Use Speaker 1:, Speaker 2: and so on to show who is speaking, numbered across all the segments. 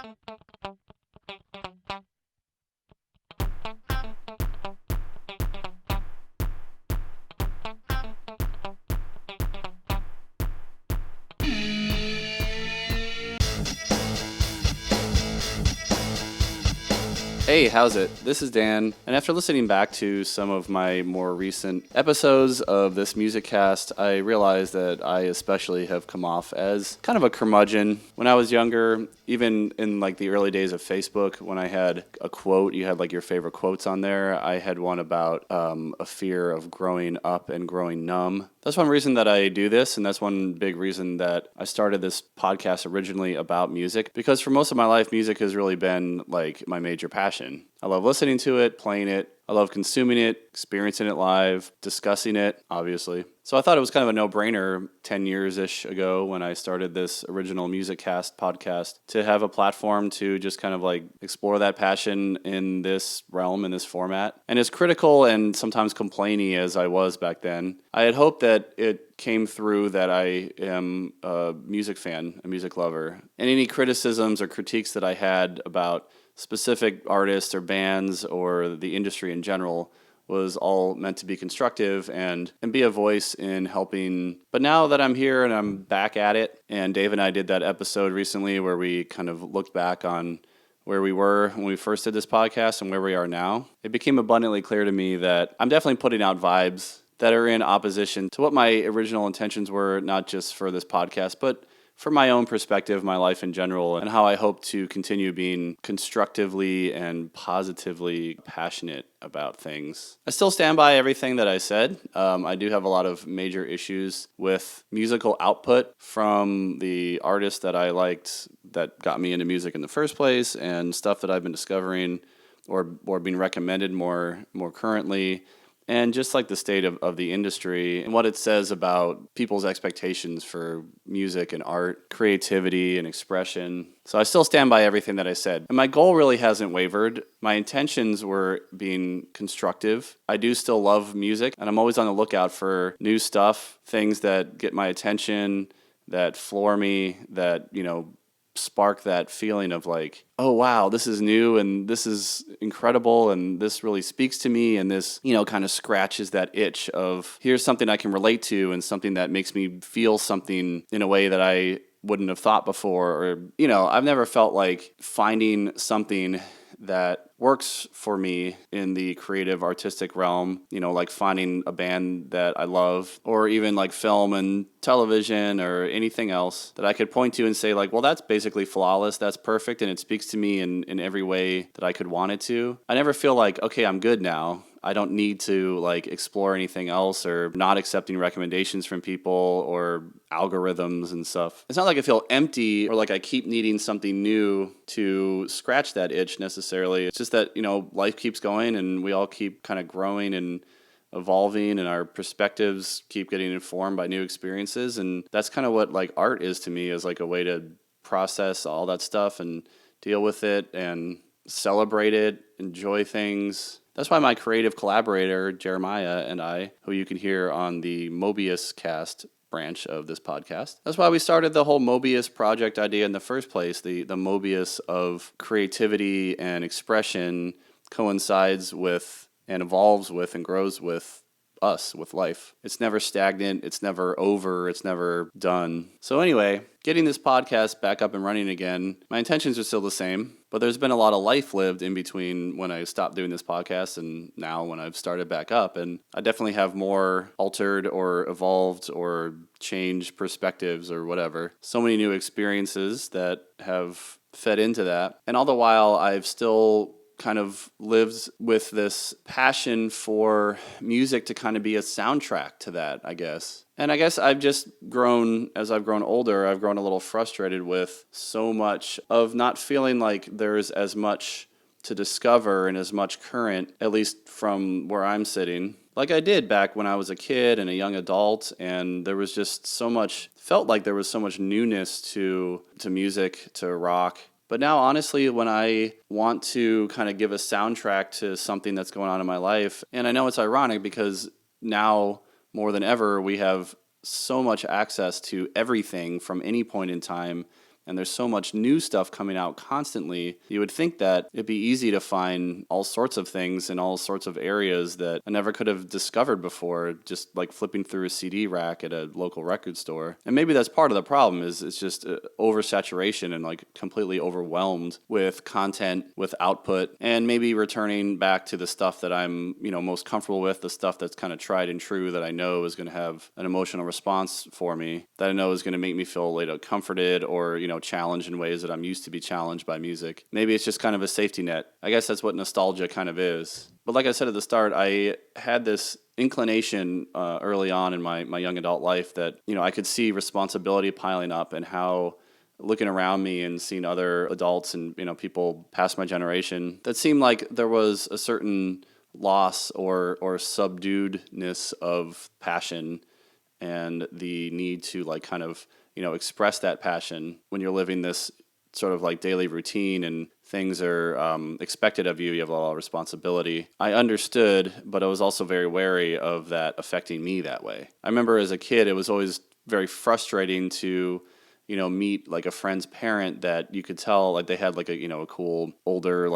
Speaker 1: Hey, how's it? This is Dan, and after listening back to some of my more recent episodes of this Musicast, I realized that I especially have come off as kind of a curmudgeon. When I was younger, even in like the early days of Facebook, when I had a quote, you had like your favorite quotes on there. I had one about a fear of growing up and growing numb. That's one reason that I do this, and that's one big reason that I started this podcast originally about music, because for most of my life, music has really been like my major passion. I love listening to it, playing it. I love consuming it, experiencing it live, discussing it, obviously. So I thought it was kind of a no-brainer 10 years-ish ago when I started this original Musicast podcast to have a platform to just kind of like explore that passion in this realm, in this format. And as critical and sometimes complainy as I was back then, I had hoped that it came through that I am a music fan, a music lover. And any criticisms or critiques that I had about specific artists or bands or the industry in general was all meant to be constructive and be a voice in helping. But now that I'm here and I'm back at it, and Dave and I did that episode recently where we kind of looked back on where we were when we first did this podcast and where we are now, it became abundantly clear to me that I'm definitely putting out vibes that are in opposition to what my original intentions were, not just for this podcast, but for my own perspective, my life in general, and how I hope to continue being constructively and positively passionate about things. I still stand by everything that I said. I do have a lot of major issues with musical output from the artists that I liked that got me into music in the first place, and stuff that I've been discovering or being recommended more currently. And just like the state of the industry and what it says about people's expectations for music and art, creativity and expression. So I still stand by everything that I said. And my goal really hasn't wavered. My intentions were being constructive. I do still love music, and I'm always on the lookout for new stuff, things that get my attention, that floor me, that, spark that feeling of like, oh wow, this is new and this is incredible and this really speaks to me, and this, kind of scratches that itch of here's something I can relate to and something that makes me feel something in a way that I wouldn't have thought before. Or, I've never felt like finding something that works for me in the creative artistic realm, like finding a band that I love, or even like film and television or anything else that I could point to and say like, well, that's basically flawless, that's perfect, and it speaks to me in every way that I could want it to. I never feel like, okay, I'm good now. I don't need to like explore anything else, or not accepting recommendations from people or algorithms and stuff. It's not like I feel empty or like I keep needing something new to scratch that itch necessarily. It's just that, life keeps going and we all keep kind of growing and evolving, and our perspectives keep getting informed by new experiences. And that's kind of what like art is to me, is like a way to process all that stuff and deal with it and celebrate it, enjoy things. That's why my creative collaborator, Jeremiah, and I, who you can hear on the Musicast branch of this podcast, that's why we started the whole Mobius project idea in the first place. The Mobius of creativity and expression coincides with and evolves with and grows with us, with life. It's never stagnant, it's never over, it's never done. So anyway, getting this podcast back up and running again, my intentions are still the same, but there's been a lot of life lived in between when I stopped doing this podcast and now when I've started back up. And I definitely have more altered or evolved or changed perspectives or whatever. So many new experiences that have fed into that. And all the while, I've still kind of lived with this passion for music to kind of be a soundtrack to that, I guess. And I guess I've just grown, as I've grown older, I've grown a little frustrated with so much of not feeling like there's as much to discover and as much current, at least from where I'm sitting, like I did back when I was a kid and a young adult. And there was just so much, felt like there was so much newness to music, to rock. But now, honestly, when I want to kind of give a soundtrack to something that's going on in my life, and I know it's ironic because now more than ever, we have so much access to everything from any point in time and there's so much new stuff coming out constantly, you would think that it'd be easy to find all sorts of things in all sorts of areas that I never could have discovered before, just like flipping through a CD rack at a local record store. And maybe that's part of the problem, is it's just oversaturation and like completely overwhelmed with content, with output, and maybe returning back to the stuff that I'm, most comfortable with, the stuff that's kind of tried and true that I know is going to have an emotional response for me, that I know is going to make me feel comforted or, challenged in ways that I'm used to be challenged by music. Maybe it's just kind of a safety net. I guess that's what nostalgia kind of is. But like I said at the start, I had this inclination early on in my young adult life that, I could see responsibility piling up, and how looking around me and seeing other adults and, people past my generation, that seemed like there was a certain loss or subduedness of passion and the need to express that passion when you're living this sort of daily routine and things are expected of you. You have a lot of responsibility. I understood, but I was also very wary of that affecting me that way. I remember as a kid, it was always very frustrating to meet a friend's parent that you could tell they had a cool older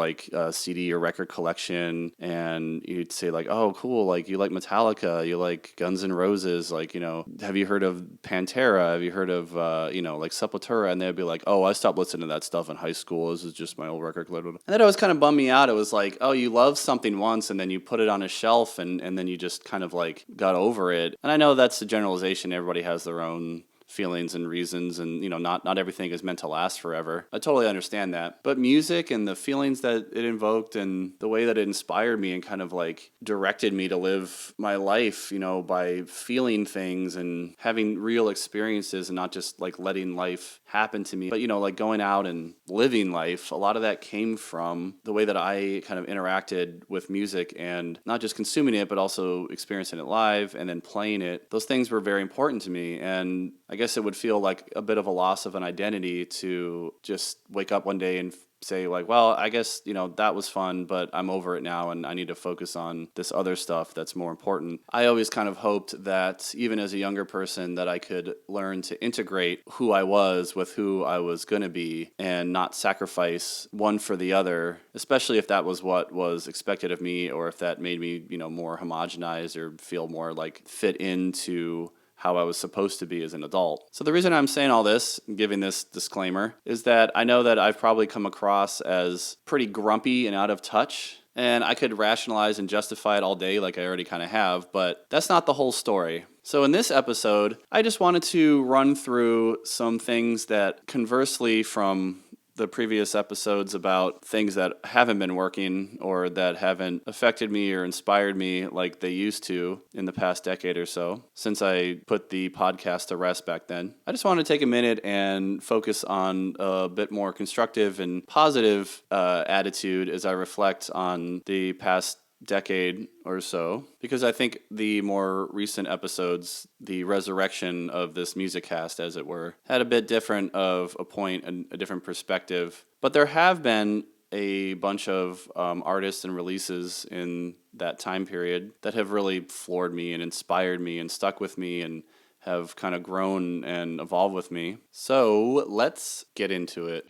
Speaker 1: CD or record collection, and you'd say oh cool, you like Metallica, you like Guns N' Roses, have you heard of Pantera, have you heard of Sepultura, and they'd be oh, I stopped listening to that stuff in high school, this is just my old record collection. And that always kind of bummed me out. It was oh, you love something once and then you put it on a shelf and then you just kind of got over it. And I know that's a generalization, everybody has their own feelings and reasons, and not everything is meant to last forever. I totally understand that. But music and the feelings that it invoked and the way that it inspired me and kind of directed me to live my life, by feeling things and having real experiences and not just letting life happen to me, but going out and living life, a lot of that came from the way that I kind of interacted with music, and not just consuming it but also experiencing it live and then playing it. Those things were very important to me, and I guess it would feel like a bit of a loss of an identity to just wake up one day and say well, I guess, that was fun, but I'm over it now and I need to focus on this other stuff that's more important. I always kind of hoped that even as a younger person that I could learn to integrate who I was with who I was going to be and not sacrifice one for the other, especially if that was what was expected of me, or if that made me, more homogenized or feel more fit into how I was supposed to be as an adult. So the reason I'm saying all this, giving this disclaimer, is that I know that I've probably come across as pretty grumpy and out of touch, and I could rationalize and justify it all day like I already kind of have, but that's not the whole story. So in this episode, I just wanted to run through some things that, conversely from the previous episodes about things that haven't been working or that haven't affected me or inspired me like they used to in the past decade or so, since I put the podcast to rest back then. I just wanted to take a minute and focus on a bit more constructive and positive attitude as I reflect on the past decade or so, because I think the more recent episodes, the resurrection of this Musicast, as it were, had a bit different of a point and a different perspective. But there have been a bunch of artists and releases in that time period that have really floored me and inspired me and stuck with me and have kind of grown and evolved with me. So let's get into it.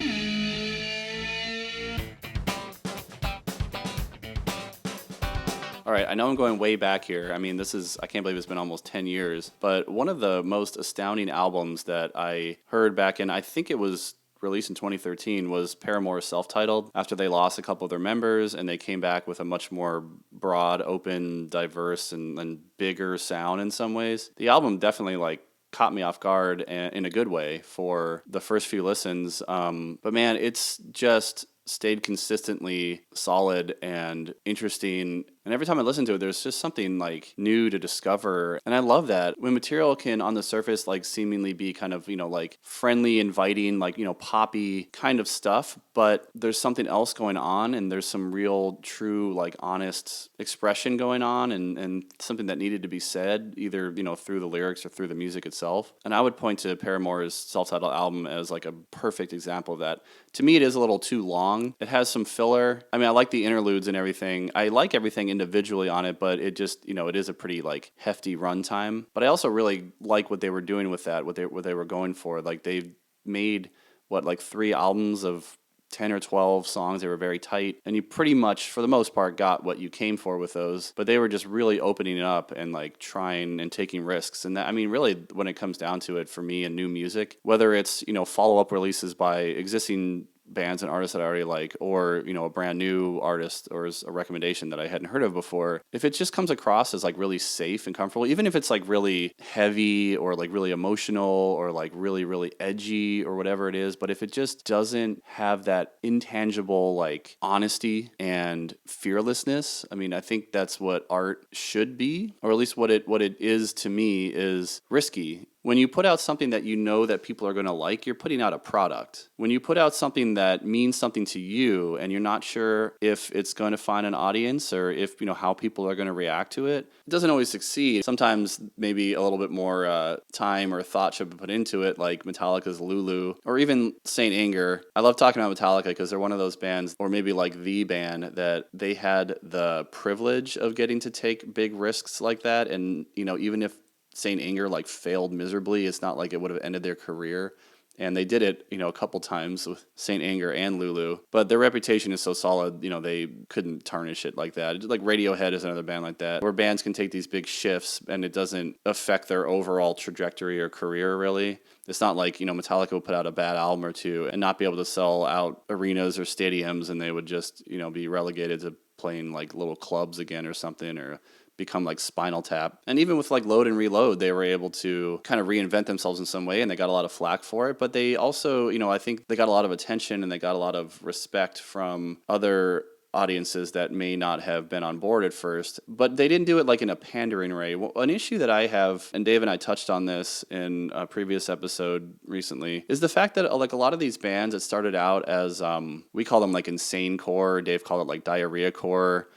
Speaker 1: All right, I know I'm going way back here. I mean, I can't believe it's been almost 10 years. But one of the most astounding albums that I heard back in, I think it was released in 2013, was Paramore's Self-Titled, after they lost a couple of their members and they came back with a much more broad, open, diverse, and bigger sound in some ways. The album definitely caught me off guard in a good way for the first few listens. But man, it's just stayed consistently solid and interesting. And every time I listen to it, there's just something new to discover. And I love that when material can on the surface seemingly be kind of, friendly, inviting, poppy kind of stuff, but there's something else going on and there's some real true, honest expression going on and something that needed to be said, either, through the lyrics or through the music itself. And I would point to Paramore's self-titled album as a perfect example of that. To me, it is a little too long. It has some filler. I mean, I like the interludes and everything. I like everything individually on it, but it just, it is a pretty hefty runtime. But I also really like what they were doing with that, what they were going for. They made like 3 albums of 10 or 12 songs. They were very tight, and you pretty much, for the most part, got what you came for with those. But they were just really opening it up and like trying and taking risks. And that, I mean, really, when it comes down to it, for me and new music, whether it's, follow-up releases by existing bands and artists that I already like, or, a brand new artist or a recommendation that I hadn't heard of before, if it just comes across as like really safe and comfortable, even if it's like really heavy or like really emotional or like really, really edgy or whatever it is, but if it just doesn't have that intangible like honesty and fearlessness, I mean, I think that's what art should be, or at least what it is to me, is risky. When you put out something that you know that people are going to like, you're putting out a product. When you put out something that means something to you and you're not sure if it's going to find an audience or if, how people are going to react to it, it doesn't always succeed. Sometimes maybe a little bit more time or thought should be put into it, like Metallica's Lulu or even Saint Anger. I love talking about Metallica because they're one of those bands, or maybe like the band, that they had the privilege of getting to take big risks like that. And, even if Saint Anger like failed miserably, it's not like it would have ended their career. And they did it, a couple times with Saint Anger and Lulu. But their reputation is so solid, they couldn't tarnish it like that. Like Radiohead is another band like that, where bands can take these big shifts and it doesn't affect their overall trajectory or career, really. It's not like, Metallica would put out a bad album or two and not be able to sell out arenas or stadiums, and they would just, be relegated to playing like little clubs again or something, or become like Spinal Tap. And even with like Load and Reload, they were able to kind of reinvent themselves in some way, and they got a lot of flack for it. But they also, I think they got a lot of attention and they got a lot of respect from other audiences that may not have been on board at first, but they didn't do it like in a pandering way. An issue that I have, and Dave and I touched on this in a previous episode recently, is the fact that like a lot of these bands that started out as, we call them like insane core, Dave called it like diarrhea core.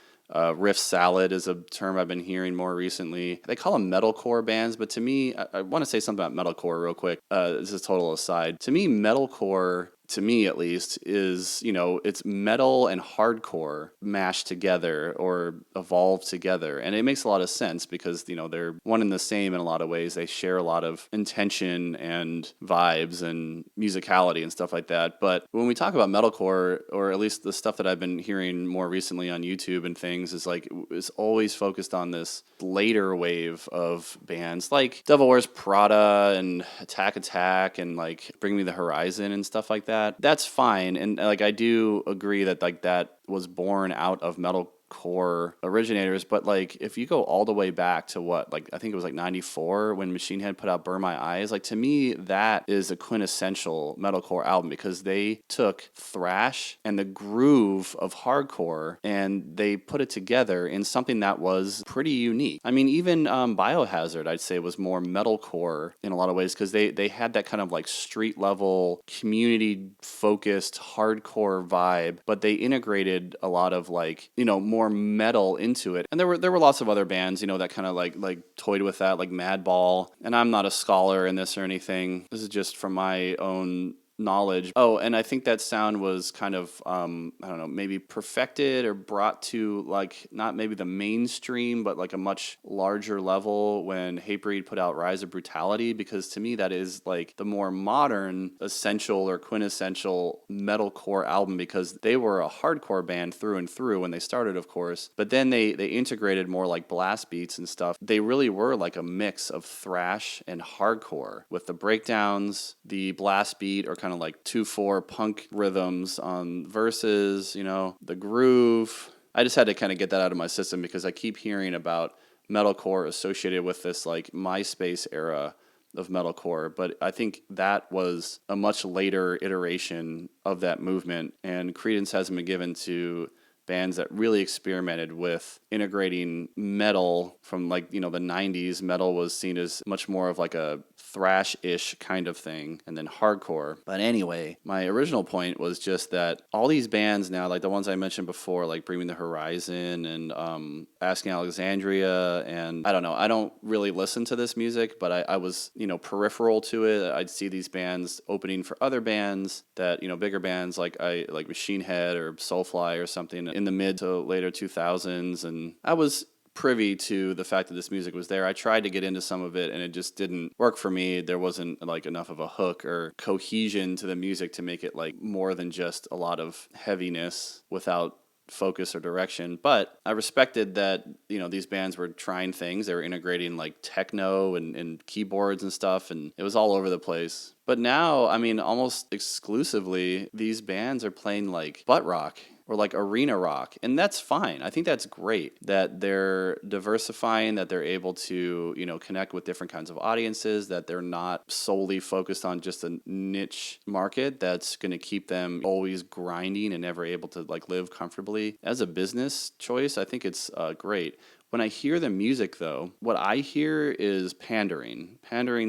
Speaker 1: Riff salad is a term I've been hearing more recently. They call them metalcore bands, but to me, I want to say something about metalcore real quick. This is a total aside. To me, metalcore, to me at least, is, it's metal and hardcore mashed together or evolved together. And it makes a lot of sense because, they're one and the same in a lot of ways. They share a lot of intention and vibes and musicality and stuff like that. But when we talk about metalcore, or at least the stuff that I've been hearing more recently on YouTube and things, is like, it's always focused on this later wave of bands like Devil Wears Prada and Attack and like Bring Me the Horizon and stuff like that. That's fine, and like I do agree that like that was born out of metalcore originators, but like if you go all the way back to what, like I think it was like 94 when Machine Head put out Burn My Eyes, like to me that is a quintessential metalcore album because they took thrash and the groove of hardcore and they put it together in something that was pretty unique. I mean, even Biohazard, I'd say, was more metalcore in a lot of ways because they had that kind of like street level, community focused hardcore vibe, but they integrated a lot of like, more metal into it. And there were lots of other bands, that kind of like toyed with that, like Madball. And I'm not a scholar in this or anything. This is just from my own knowledge. Oh, and I think that sound was kind of, I don't know, maybe perfected or brought to like, not maybe the mainstream, but like a much larger level when Hatebreed put out Rise of Brutality, because to me that is like the more modern, essential or quintessential metalcore album, because they were a hardcore band through and through when they started, of course, but then they integrated more like blast beats and stuff. They really were like a mix of thrash and hardcore with the breakdowns, the blast beat, or kind of like 2/4 punk rhythms on verses, the groove. I just had to kind of get that out of my system because I keep hearing about metalcore associated with this like MySpace era of metalcore, but I think that was a much later iteration of that movement, and credence hasn't been given to bands that really experimented with integrating metal from like, the 90s. Metal was seen as much more of like a thrash-ish kind of thing, and then hardcore. But anyway, my original point was just that all these bands now, like the ones I mentioned before, like Bring Me the Horizon and Asking Alexandria, and I don't know, I don't really listen to this music, but I was, peripheral to it. I'd see these bands opening for other bands that, bigger bands like Machine Head or Soulfly or something in the mid to later 2000s, and I was privy to the fact that this music was there. I tried to get into some of it and it just didn't work for me. There wasn't like enough of a hook or cohesion to the music to make it like more than just a lot of heaviness without focus or direction. But I respected that, these bands were trying things. They were integrating like techno and keyboards and stuff, and it was all over the place. But now, almost exclusively, these bands are playing like butt rock or like arena rock, and that's fine. I think that's great that they're diversifying, that they're able to, connect with different kinds of audiences, that they're not solely focused on just a niche market that's going to keep them always grinding and never able to like live comfortably. As a business choice, I think it's great. When I hear the music, though, what I hear is pandering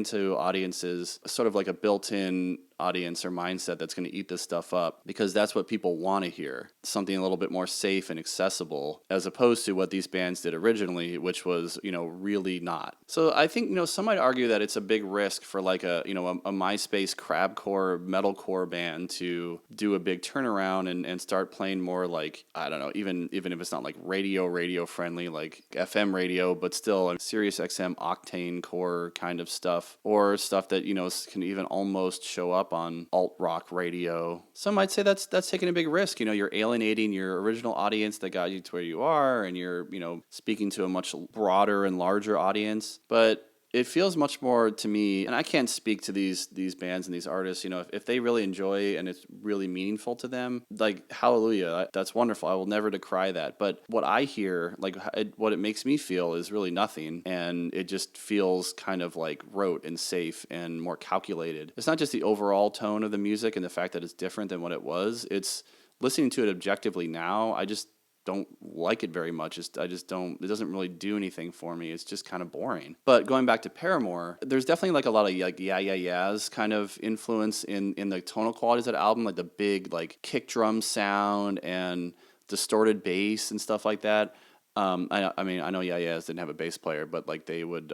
Speaker 1: to audiences, sort of like a built-in audience or mindset that's going to eat this stuff up, because that's what people want to hear. Something a little bit more safe and accessible, as opposed to what these bands did originally, which was, really not. So I think, some might argue that it's a big risk for like a MySpace crabcore, metalcore band to do a big turnaround and start playing more like, I don't know, even if it's not like radio friendly, like FM radio, but still Sirius XM octane core kind of stuff, or stuff that, can even almost show up on alt rock radio. Some might say that's taking a big risk. You're alienating your original audience that got you to where you are, and you're, speaking to a much broader and larger audience. But it feels much more to me, and I can't speak to these bands and these artists, if they really enjoy and it's really meaningful to them, like, hallelujah, that's wonderful. I will never decry that. But what I hear, like, what it makes me feel is really nothing, and it just feels kind of like rote and safe and more calculated. It's not just the overall tone of the music and the fact that it's different than what it was. It's listening to it objectively now, I just don't like it very much. I just don't, it doesn't really do anything for me. It's just kind of boring. But going back to Paramore, there's definitely like a lot of like yeahs kind of influence in the tonal qualities of the album, like the big like kick drum sound and distorted bass and stuff like that. I know yeahs didn't have a bass player, but like they would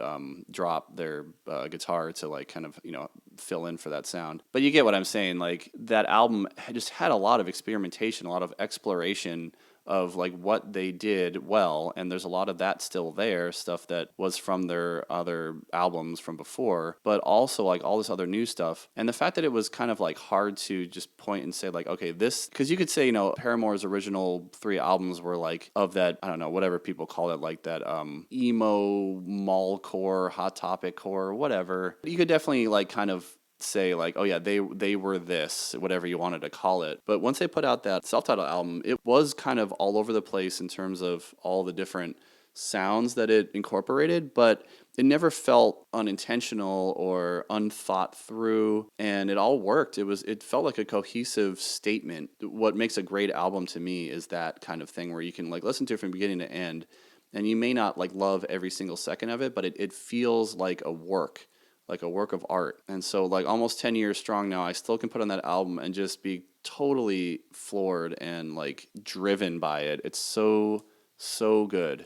Speaker 1: drop their guitar to like kind of, fill in for that sound. But you get what I'm saying. Like that album just had a lot of experimentation, a lot of exploration of like what they did well, and there's a lot of that still there, stuff that was from their other albums from before, but also like all this other new stuff. And the fact that it was kind of like hard to just point and say like, okay, this, because you could say, Paramore's original 3 albums were like of that, I don't know, whatever people call it, like that emo mallcore, hot topic core, whatever. You could definitely like kind of say like, oh yeah, they were this, whatever you wanted to call it. But once they put out that self-titled album, it was kind of all over the place in terms of all the different sounds that it incorporated, but it never felt unintentional or unthought through, and it all worked. It felt like a cohesive statement. What makes a great album to me is that kind of thing where you can like listen to it from beginning to end, and you may not like love every single second of it, but it feels like a work of art. And so like almost 10 years strong now, I still can put on that album and just be totally floored and like driven by it. It's so good.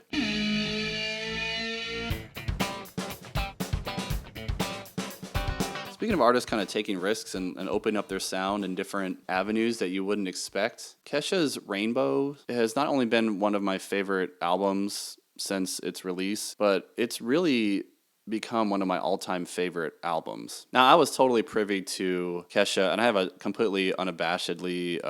Speaker 1: Speaking of artists kind of taking risks and opening up their sound in different avenues that you wouldn't expect, Kesha's Rainbow has not only been one of my favorite albums since its release, but it's really become one of my all-time favorite albums. Now, I was totally privy to Kesha, and I have a completely unabashedly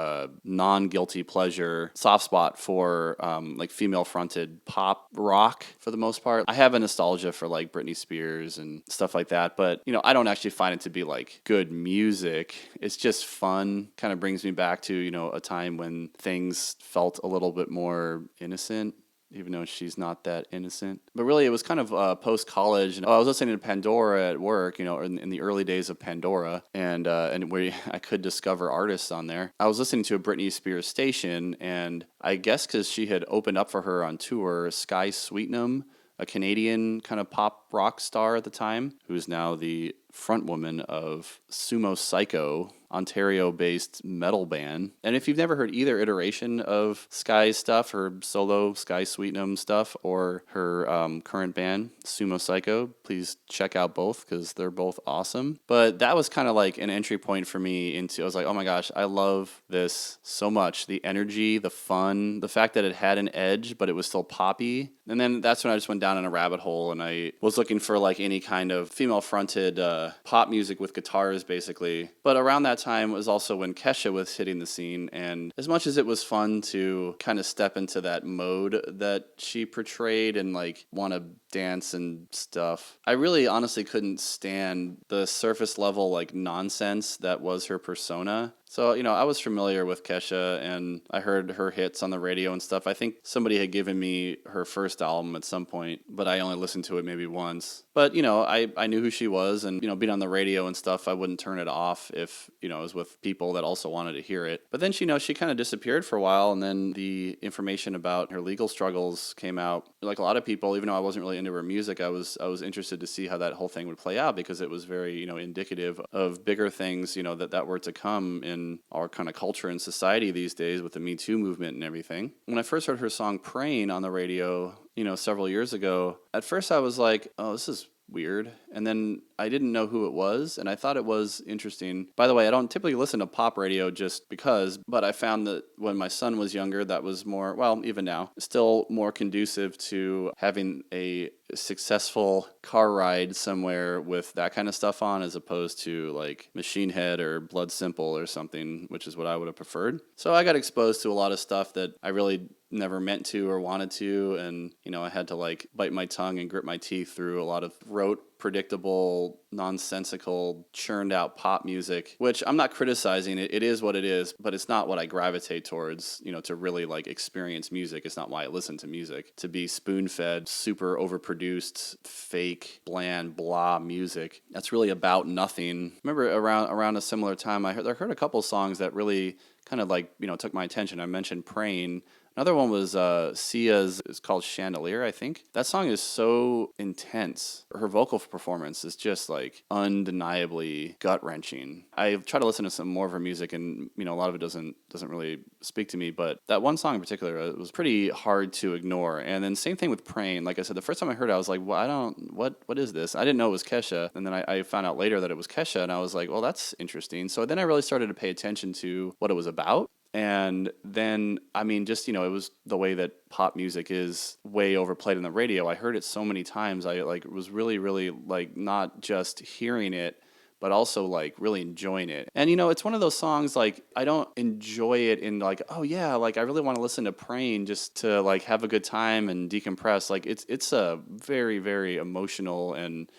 Speaker 1: non-guilty pleasure soft spot for like female-fronted pop rock for the most part. I have a nostalgia for like Britney Spears and stuff like that, but I don't actually find it to be like good music. It's just fun. Kind of brings me back to a time when things felt a little bit more innocent, even though she's not that innocent. But really, it was kind of post-college. I was listening to Pandora at work, in the early days of Pandora, and where I could discover artists on there. I was listening to a Britney Spears station, and I guess because she had opened up for her on tour, Sky Sweetnam, a Canadian kind of pop rock star at the time, who's now the frontwoman of Sumo Cyco. Ontario-based metal band. And if you've never heard either iteration of Sky's stuff, her solo Sky Sweetnam stuff, or her current band, Sumo Psycho, please check out both because they're both awesome. But that was kind of like an entry point for me into, I was like, oh my gosh, I love this so much. The energy, the fun, the fact that it had an edge, but it was still poppy. And then that's when I just went down in a rabbit hole and I was looking for like any kind of female-fronted pop music with guitars, basically. But around that time was also when Kesha was hitting the scene. And as much as it was fun to kind of step into that mode that she portrayed and like want to dance and stuff, I really honestly couldn't stand the surface level like nonsense that was her persona. So, I was familiar with Kesha and I heard her hits on the radio and stuff. I think somebody had given me her first album at some point, but I only listened to it maybe once. But, I knew who she was and, being on the radio and stuff, I wouldn't turn it off if, it was with people that also wanted to hear it. But then, she kind of disappeared for a while and then the information about her legal struggles came out. Like a lot of people, even though I wasn't really into her music, I was interested to see how that whole thing would play out because it was very, indicative of bigger things, that were to come in our kind of culture and society these days with the Me Too movement and everything. When I first heard her song Praey on the radio, several years ago, at first I was like, oh, this is weird. And then I didn't know who it was, and I thought it was interesting. By the way, I don't typically listen to pop radio just because, but I found that when my son was younger, that was more, well, even now, still more conducive to having a successful car ride somewhere with that kind of stuff on as opposed to like Machine Head or Blood Simple or something, which is what I would have preferred. So I got exposed to a lot of stuff that I really never meant to or wanted to, and I had to like bite my tongue and grit my teeth through a lot of rote, predictable, nonsensical, churned out pop music, which I'm not criticizing. It is what it is, but it's not what I gravitate towards, to really like experience music. It's not why I listen to music. To be spoon-fed, super overproduced, fake, bland, blah music, that's really about nothing. Remember around a similar time, I heard a couple songs that really kind of like, took my attention. I mentioned Praey. Another one was Sia's, it's called Chandelier, I think. That song is so intense. Her vocal performance is just like undeniably gut-wrenching. I try to listen to some more of her music and, a lot of it doesn't really speak to me, but that one song in particular it was pretty hard to ignore. And then same thing with Praey. Like I said, the first time I heard it, I was like, well, what is this? I didn't know it was Kesha. And then I found out later that it was Kesha and I was like, well, that's interesting. So then I really started to pay attention to what it was about. And then, it was the way that pop music is way overplayed on the radio. I heard it so many times. I was really, really like not just hearing it, but also like really enjoying it. And it's one of those songs like I don't enjoy it in like, oh yeah, like I really want to listen to Praey just to like have a good time and decompress. Like it's a very, very emotional and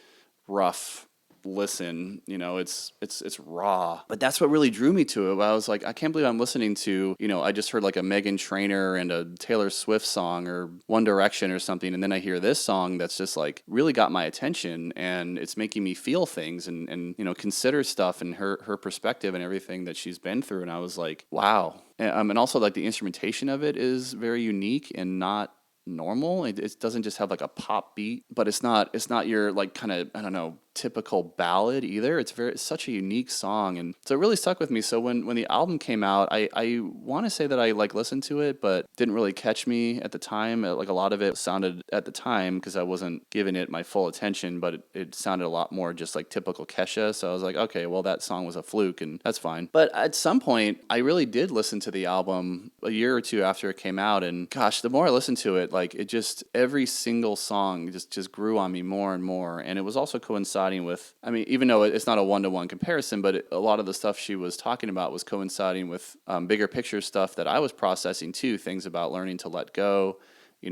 Speaker 1: rough listen. It's raw, but that's what really drew me to it. I was like, I can't believe I'm listening to, I just heard like a Meghan Trainor and a Taylor Swift song or One Direction or something, and then I hear this song that's just like really got my attention and it's making me feel things and consider stuff and her perspective and everything that she's been through. And I was like, wow. And also like the instrumentation of it is very unique and not normal. It doesn't just have like a pop beat, but it's not your like kind of, I don't know, typical ballad either. It's such a unique song, and so it really stuck with me. So when the album came out, I want to say that I like listened to it, but didn't really catch me at the time. Like a lot of it sounded at the time because I wasn't giving it my full attention, but it sounded a lot more just like typical Kesha. So I was like, okay, well that song was a fluke, and that's fine. But at some point, I really did listen to the album a year or two after it came out, and gosh, the more I listened to it, like it just every single song just grew on me more and more, and it was also coinciding with, even though it's not a one-to-one comparison, but a lot of the stuff she was talking about was coinciding with bigger picture stuff that I was processing too, things about learning to let go, to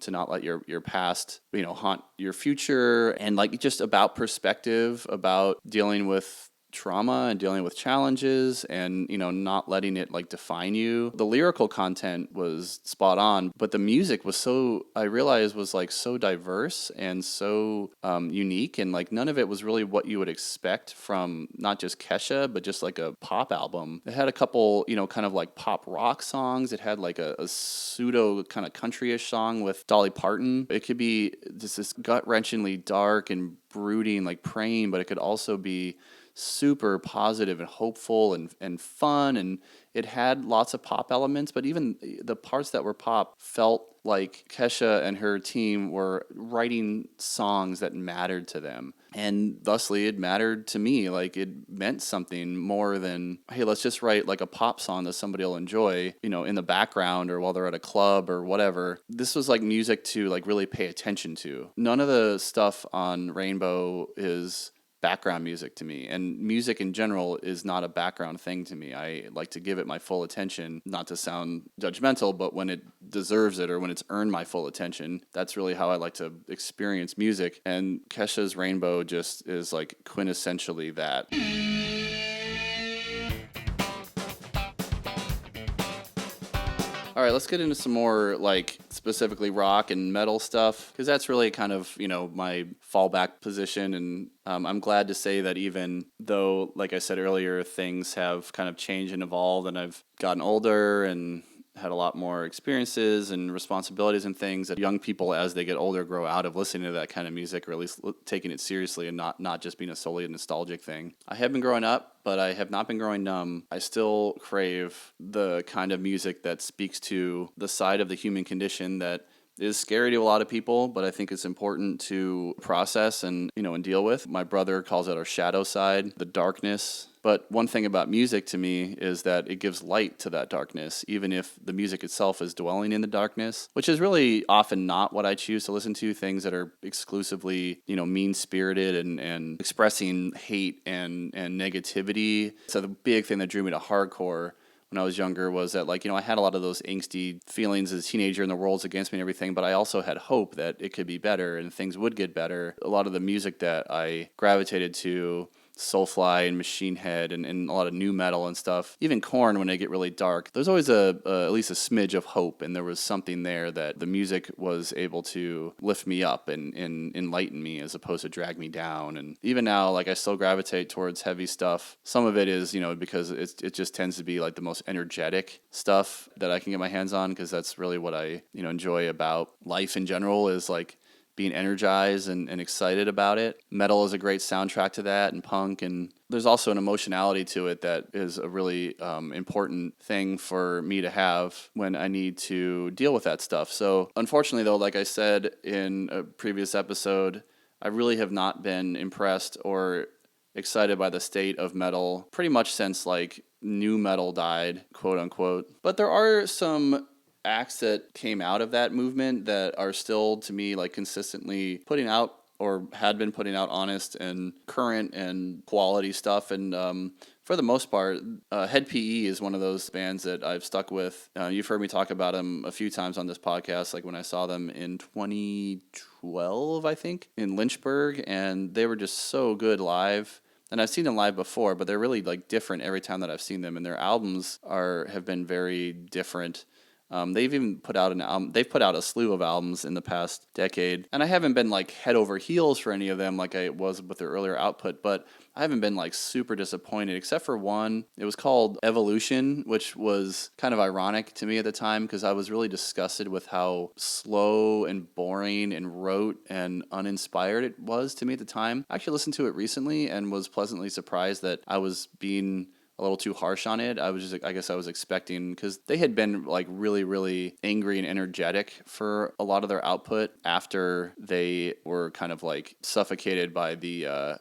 Speaker 1: not let your past, haunt your future, and like just about perspective, about dealing with trauma and dealing with challenges and, not letting it like define you. The lyrical content was spot on, but the music was I realized was like so diverse and so unique, and like none of it was really what you would expect from not just Kesha, but just like a pop album. It had a couple, kind of like pop rock songs. It had like a pseudo kind of country-ish song with Dolly Parton. It could be just this gut-wrenchingly dark and brooding like Praey, but it could also be super positive and hopeful and fun, and it had lots of pop elements, but even the parts that were pop felt like Kesha and her team were writing songs that mattered to them. And thusly, it mattered to me. Like, it meant something more than, hey, let's just write like a pop song that somebody will enjoy, in the background or while they're at a club or whatever. This was like music to like really pay attention to. None of the stuff on Rainbow is background music to me, and music in general is not a background thing to me. I like to give it my full attention, not to sound judgmental, but when it deserves it or when it's earned my full attention. That's really how I like to experience music, and Kesha's Rainbow just is like quintessentially that. All right, let's get into some more like specifically rock and metal stuff, because that's really kind of, my fallback position. And I'm glad to say that even though, like I said earlier, things have kind of changed and evolved, and I've gotten older and had a lot more experiences and responsibilities and things, that young people, as they get older, grow out of listening to that kind of music, or at least taking it seriously and not just being a solely nostalgic thing. I have been growing up, but I have not been growing numb. I still crave the kind of music that speaks to the side of the human condition that is scary to a lot of people, but I think it's important to process and deal with. My brother calls it our shadow side, the darkness. But one thing about music to me is that it gives light to that darkness, even if the music itself is dwelling in the darkness, which is really often not what I choose to listen to. Things that are exclusively, mean-spirited and expressing hate and negativity. So the big thing that drew me to hardcore when I was younger was that, I had a lot of those angsty feelings as a teenager, and the world's against me and everything, but I also had hope that it could be better and things would get better. A lot of the music that I gravitated to, Soulfly and Machine Head and a lot of new metal and stuff, even Korn, when they get really dark, there's always at least a smidge of hope, and there was something there that the music was able to lift me up and enlighten me as opposed to drag me down. And even now, I still gravitate towards heavy stuff. Some of it is, because it just tends to be like the most energetic stuff that I can get my hands on, because that's really what I, enjoy about life in general, is being energized and excited about it. Metal is a great soundtrack to that, and punk, and there's also an emotionality to it that is a really important thing for me to have when I need to deal with that stuff. So unfortunately, though, like I said in a previous episode, I really have not been impressed or excited by the state of metal pretty much since new metal died, quote unquote. But there are some acts that came out of that movement that are still, to me, consistently putting out, or had been putting out, honest and current and quality stuff. And for the most part, Head PE is one of those bands that I've stuck with. You've heard me talk about them a few times on this podcast, when I saw them in 2012, I think, in Lynchburg, and they were just so good live. And I've seen them live before, but they're really different every time that I've seen them, and their albums have been very different. They've even put out an album. They've put out a slew of albums in the past decade, and I haven't been head over heels for any of them like I was with their earlier output, but I haven't been super disappointed, except for one. It was called Evolution, which was kind of ironic to me at the time, because I was really disgusted with how slow and boring and rote and uninspired it was to me at the time. I actually listened to it recently and was pleasantly surprised that I was being a little too harsh on it. I guess I was expecting, because they had been really, really angry and energetic for a lot of their output after they were kind of suffocated by the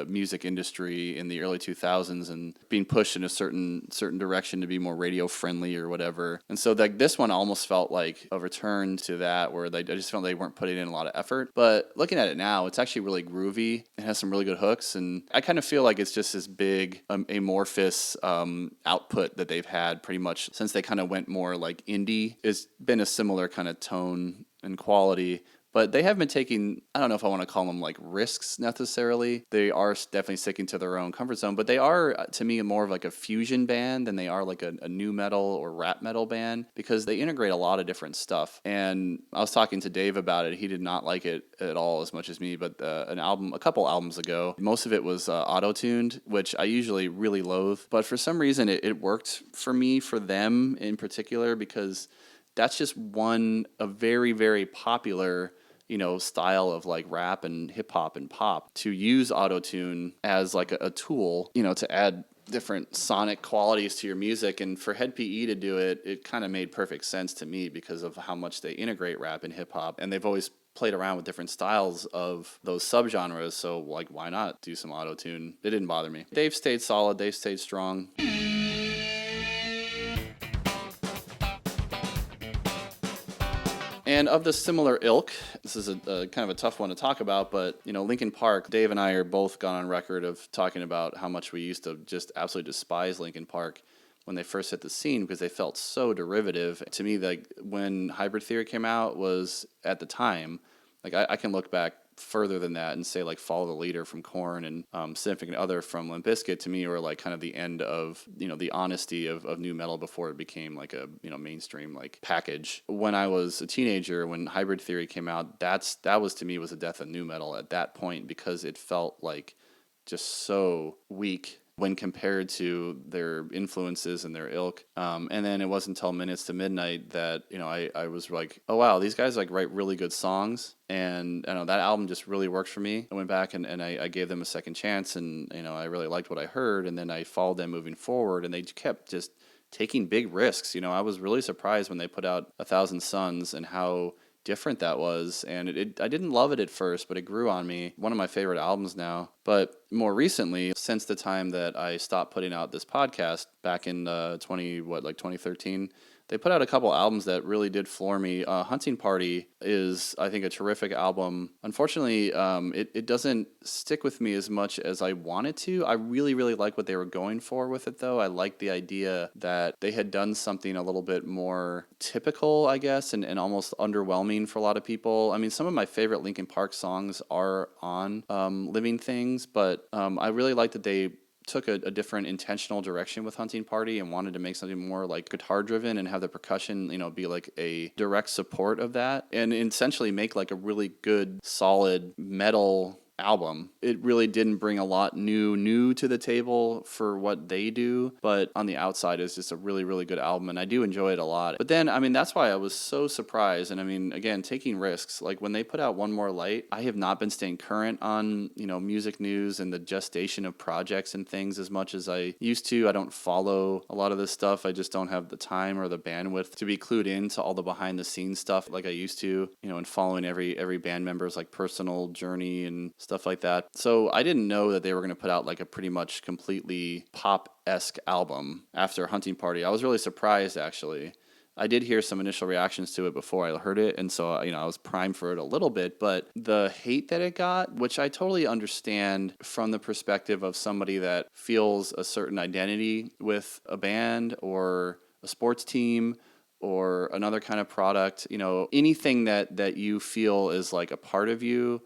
Speaker 1: music industry in the early 2000s and being pushed in a certain direction to be more radio friendly or whatever. And so this one almost felt like a return to that, where I just felt they weren't putting in a lot of effort. But looking at it now, it's actually really groovy. It has some really good hooks, and I kind of feel like it's just this big amorphous output that they've had pretty much since they kind of went more indie. It's been a similar kind of tone and quality. But they have been taking, I don't know if I want to call them risks necessarily. They are definitely sticking to their own comfort zone, but they are, to me, more of a fusion band than they are a new metal or rap metal band, because they integrate a lot of different stuff. And I was talking to Dave about it. He did not like it at all as much as me, but a couple albums ago, most of it was auto-tuned, which I usually really loathe. But for some reason, it worked for me, for them in particular, because that's just a very, very popular style of like rap and hip hop and pop, to use autotune as like a tool, to add different sonic qualities to your music. And for Head PE to do it, it kind of made perfect sense to me because of how much they integrate rap and hip hop. And they've always played around with different styles of those subgenres. So like, why not do some autotune? It didn't bother me. They've stayed solid. They've stayed strong. And of the similar ilk, this is a kind of a tough one to talk about, but, Linkin Park, Dave and I are both gone on record of talking about how much we used to just absolutely despise Linkin Park when they first hit the scene because they felt so derivative. To me, like, when Hybrid Theory came out was, at the time, like, I can look back further than that and say, like, Follow the Leader from Korn and Significant Other from Limp Bizkit, to me, were like kind of the end of, the honesty of new metal before it became like a, mainstream like package. When I was a teenager, when Hybrid Theory came out, that was to me was the death of new metal at that point, because it felt like just so weak when compared to their influences and their ilk. And then it wasn't until Minutes to Midnight that, I was like, oh, wow, these guys like write really good songs. And I know that album just really worked for me. I went back and I gave them a second chance, and, I really liked what I heard. And then I followed them moving forward, and they kept just taking big risks. I was really surprised when they put out 1,000 Suns and how different that was. And I didn't love it at first, but it grew on me. One of my favorite albums now. But more recently, since the time that I stopped putting out this podcast back in 2013, they put out a couple albums that really did floor me. Hunting Party is, I think, a terrific album. Unfortunately, it doesn't stick with me as much as I wanted to. I really, really like what they were going for with it, though. I like the idea that they had done something a little bit more typical, I guess, and almost underwhelming for a lot of people. I mean, some of my favorite Linkin Park songs are on Living Things, but I really like that they took a different intentional direction with Hunting Party and wanted to make something more like guitar driven and have the percussion, be like a direct support of that, and essentially make like a really good, solid metal album. It really didn't bring a lot new to the table for what they do, but on the outside is just a really, really good album, and I do enjoy it a lot. But then, I mean, that's why I was so surprised, and I mean, again, taking risks. Like when they put out One More Light, I have not been staying current on, music news and the gestation of projects and things as much as I used to. I don't follow a lot of this stuff. I just don't have the time or the bandwidth to be clued into all the behind the scenes stuff like I used to, and following every band member's like personal journey and stuff like that. So I didn't know that they were going to put out like a pretty much completely pop-esque album after Hunting Party. I was really surprised, actually. I did hear some initial reactions to it before I heard it, and so, I was primed for it a little bit, but the hate that it got, which I totally understand from the perspective of somebody that feels a certain identity with a band or a sports team or another kind of product, anything that you feel is like a part of you,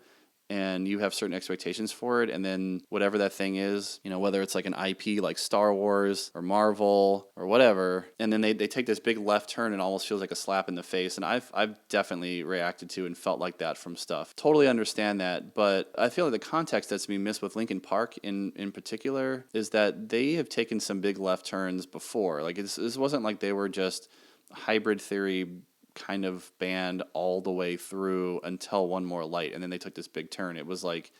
Speaker 1: and you have certain expectations for it, and then whatever that thing is, whether it's like an IP like Star Wars or Marvel or whatever, and then they take this big left turn and almost feels like a slap in the face, and I've definitely reacted to and felt like that from stuff. Totally understand that, but I feel like the context that's being missed with Linkin Park in particular is that they have taken some big left turns before. Like this wasn't like they were just Hybrid Theory kind of band all the way through until One More Light, and then they took this big turn. It was like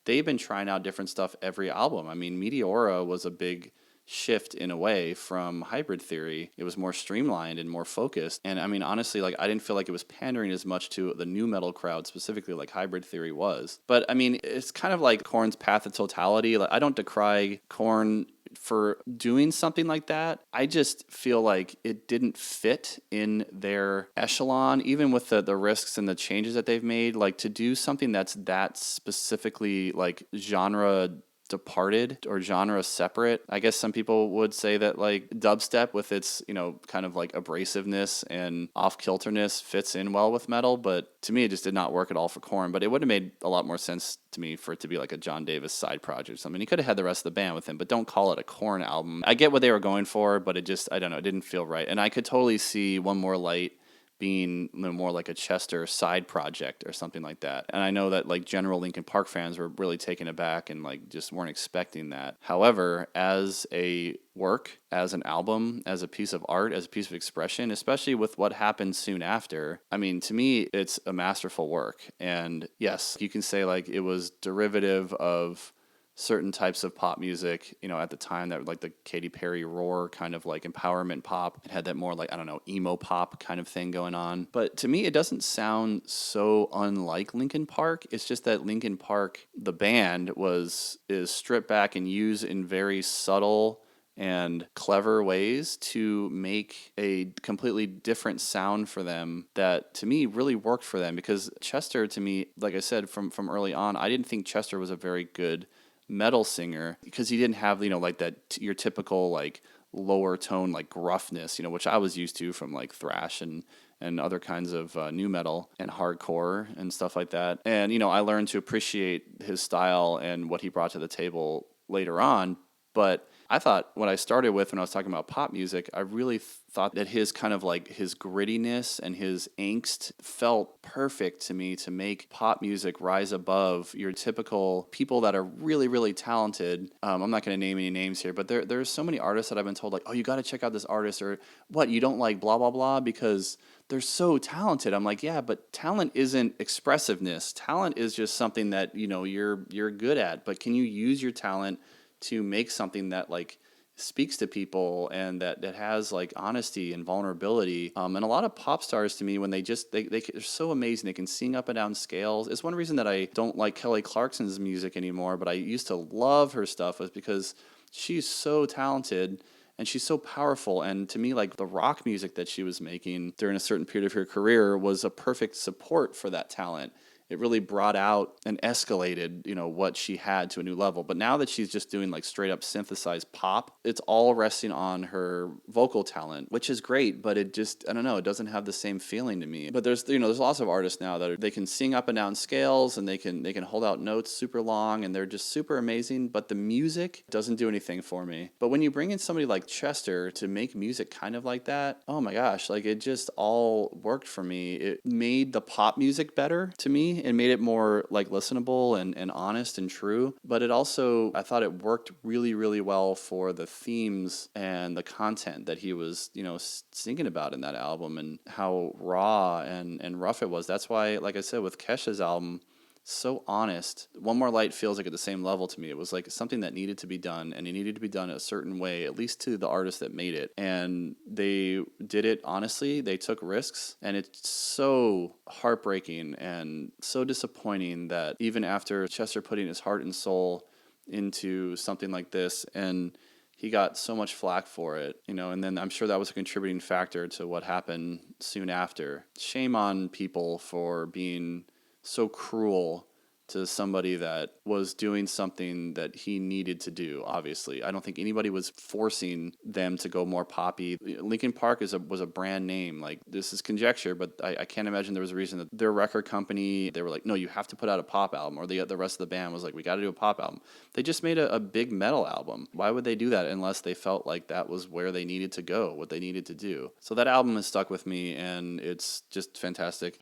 Speaker 1: they've been trying out different stuff every album. I mean, Meteora was a big shift in a way from Hybrid Theory. It was more streamlined and more focused, and I mean, honestly, like I didn't feel like it was pandering as much to the new metal crowd, specifically like Hybrid Theory was. But I mean, it's kind of like Korn's Path of Totality. Like, I don't decry Korn for doing something like that. I just feel like it didn't fit in their echelon, even with the risks and the changes that they've made. Like, to do something that's that specifically like genre departed or genre separate. I guess some people would say that like dubstep with its, kind of like abrasiveness and off-kilterness fits in well with metal, but to me it just did not work at all for Korn. But it would have made a lot more sense to me for it to be like a John Davis side project or something. He could have had the rest of the band with him, but don't call it a Korn album. I get what they were going for, but it just, I don't know, it didn't feel right. And I could totally see One More Light being more like a Chester side project or something like that. And I know that like general Linkin Park fans were really taken aback and like just weren't expecting that. However, as a work, as an album, as a piece of art, as a piece of expression, especially with what happened soon after, I mean, to me, it's a masterful work. And yes, you can say like it was derivative of certain types of pop music, at the time, that like the Katy Perry roar kind of like empowerment pop. It had that more like, I don't know, emo pop kind of thing going on. But to me, it doesn't sound so unlike Linkin Park. It's just that Linkin Park, the band, is stripped back and used in very subtle and clever ways to make a completely different sound for them that to me really worked for them. Because Chester, to me, like I said, from early on, I didn't think Chester was a very good metal singer because he didn't have like that your typical like lower tone like gruffness, which I was used to from like thrash and other kinds of new metal and hardcore and stuff like that. And I learned to appreciate his style and what he brought to the table later on. But I thought what I started with when I was talking about pop music, I really thought that his kind of like his grittiness and his angst felt perfect to me to make pop music rise above your typical people that are really, really talented. I'm not going to name any names here, but there's so many artists that I've been told like, oh, you got to check out this artist, or what, you don't like blah, blah, blah because they're so talented. I'm like, yeah, but talent isn't expressiveness. Talent is just something that, you're good at, but can you use your talent to make something that like speaks to people and that has like honesty and vulnerability. And a lot of pop stars to me, when they're so amazing, they can sing up and down scales. It's one reason that I don't like Kelly Clarkson's music anymore, but I used to love her stuff, was because she's so talented and she's so powerful. And to me, like the rock music that she was making during a certain period of her career was a perfect support for that talent. It really brought out and escalated, what she had to a new level. But now that she's just doing like straight up synthesized pop, it's all resting on her vocal talent, which is great, but it just, I don't know, it doesn't have the same feeling to me. But there's lots of artists now that they can sing up and down scales and they can hold out notes super long and they're just super amazing, but the music doesn't do anything for me. But when you bring in somebody like Chester to make music kind of like that, oh my gosh, like it just all worked for me. It made the pop music better to me. It made it more like listenable and honest and true. But it also, I thought it worked really, really well for the themes and the content that he was, singing about in that album and how raw and rough it was. That's why, like I said, with Kesha's album, so honest. One More Light feels like at the same level to me. It was like something that needed to be done, and it needed to be done a certain way, at least to the artist that made it. And they did it honestly. They took risks, and it's so heartbreaking and so disappointing that even after Chester putting his heart and soul into something like this, and he got so much flack for it, and then I'm sure that was a contributing factor to what happened soon after. Shame on people for being so cruel to somebody that was doing something that he needed to do, obviously. I don't think anybody was forcing them to go more poppy. Linkin Park was a brand name. Like, this is conjecture, but I can't imagine there was a reason that their record company, they were like, no, you have to put out a pop album, or the rest of the band was like, we got to do a pop album. They just made a big metal album. Why would they do that unless they felt like that was where they needed to go, what they needed to do? So that album has stuck with me, and it's just fantastic.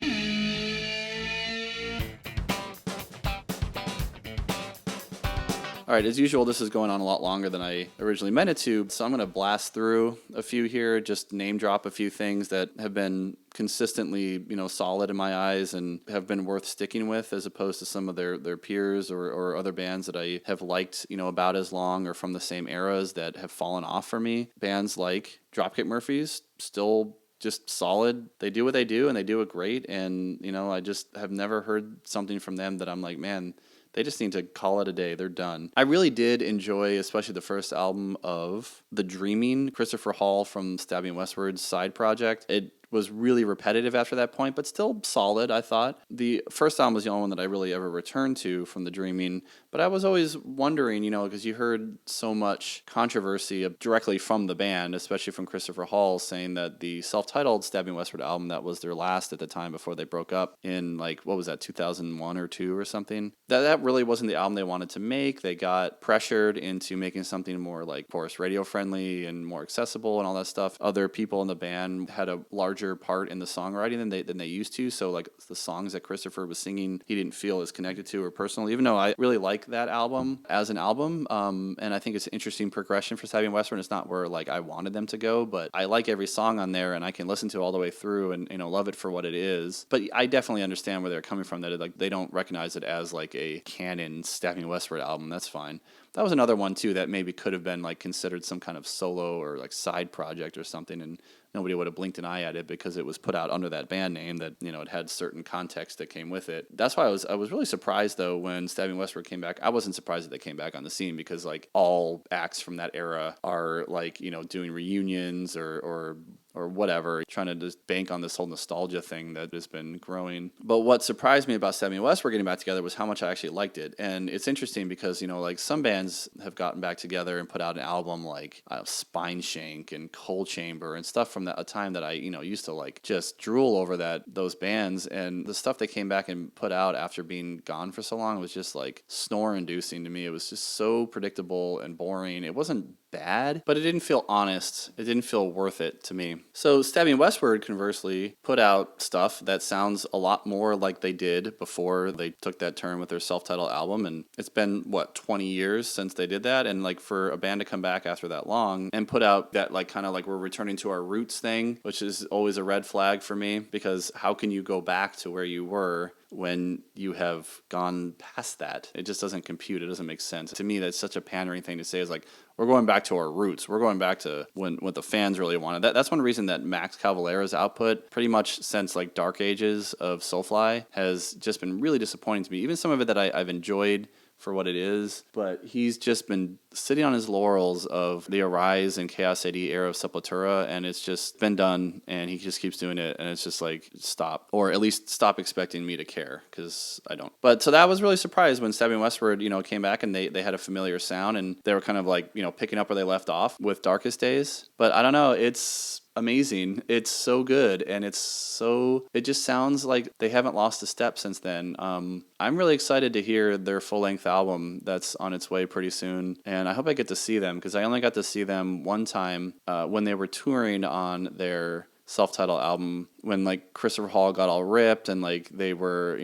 Speaker 1: All right, as usual, this is going on a lot longer than I originally meant it to, so I'm going to blast through a few here, just name drop a few things that have been consistently, solid in my eyes and have been worth sticking with, as opposed to some of their peers or other bands that I have liked, about as long or from the same eras that have fallen off for me. Bands like Dropkick Murphys, still just solid. They do what they do, and they do it great, and, I just have never heard something from them that I'm like, man, they just need to call it a day. They're done. I really did enjoy, especially the first album of The Dreaming, Christopher Hall from Stabbing Westward's side project. It was really repetitive after that point, but still solid, I thought. The first album was the only one that I really ever returned to from The Dreaming, but But I was always wondering, because you heard so much controversy directly from the band, especially from Christopher Hall, saying that the self-titled Stabbing Westward album that was their last at the time before they broke up in, like, what was that, 2001 or 2 or something, that really wasn't the album they wanted to make. They got pressured into making something more, like, of course, radio-friendly and more accessible and all that stuff. Other people in the band had a larger part in the songwriting than they used to, so, like, the songs that Christopher was singing, he didn't feel as connected to or personal, even though I really like that album as an album, and I think it's an interesting progression for Stabbing Westward. It's not where, like, I wanted them to go, but I like every song on there, and I can listen to it all the way through and, love it for what it is. But I definitely understand where they're coming from, that like they don't recognize it as, like, a canon Stabbing Westward album. That's fine. That was another one, too, that maybe could have been, like, considered some kind of solo or, like, side project or something, and nobody would have blinked an eye at it because it was put out under that band name that, it had certain context that came with it. That's why I was really surprised, though, when Stabbing Westward came back. I wasn't surprised that they came back on the scene because, like, all acts from that era are, like, doing reunions or whatever, trying to just bank on this whole nostalgia thing that has been growing. But what surprised me about Stabbing Westward getting back together was how much I actually liked it. And it's interesting because, like, some bands have gotten back together and put out an album like Spine Shank and Cold Chamber and stuff from a time that I, used to, like, just drool over those bands. And the stuff they came back and put out after being gone for so long was just, like, snore-inducing to me. It was just so predictable and boring. It wasn't bad, but it didn't feel honest. It didn't feel worth it to me. So Stabbing Westward, conversely, put out stuff that sounds a lot more like they did before they took that turn with their self-titled album. And it's been, 20 years since they did that. And, like, for a band to come back after that long and put out that, like, kind of like we're returning to our roots thing, which is always a red flag for me, because how can you go back to where you were when you have gone past that? It just doesn't compute. It doesn't make sense. To me, that's such a pandering thing to say, is like, we're going back to our roots. We're going back to what the fans really wanted. That's one reason that Max Cavalera's output, pretty much since, like, Dark Ages of Soulfly, has just been really disappointing to me. Even some of it that I've enjoyed for what it is, but he's just been sitting on his laurels of the Arise and Chaos AD era of Sepultura, and it's just been done, and he just keeps doing it, and it's just like, stop, or at least stop expecting me to care, because I don't. But so that was really surprised when Stabbing Westward, came back, and they had a familiar sound, and they were kind of like, picking up where they left off with Darkest Days. But I don't know, it's amazing. It's so good, and it just sounds like they haven't lost a step since then. I'm really excited to hear their full-length album that's on its way pretty soon, and I hope I get to see them, because I only got to see them one time when they were touring on their self-titled album, when, like, Christopher Hall got all ripped, and, like, they were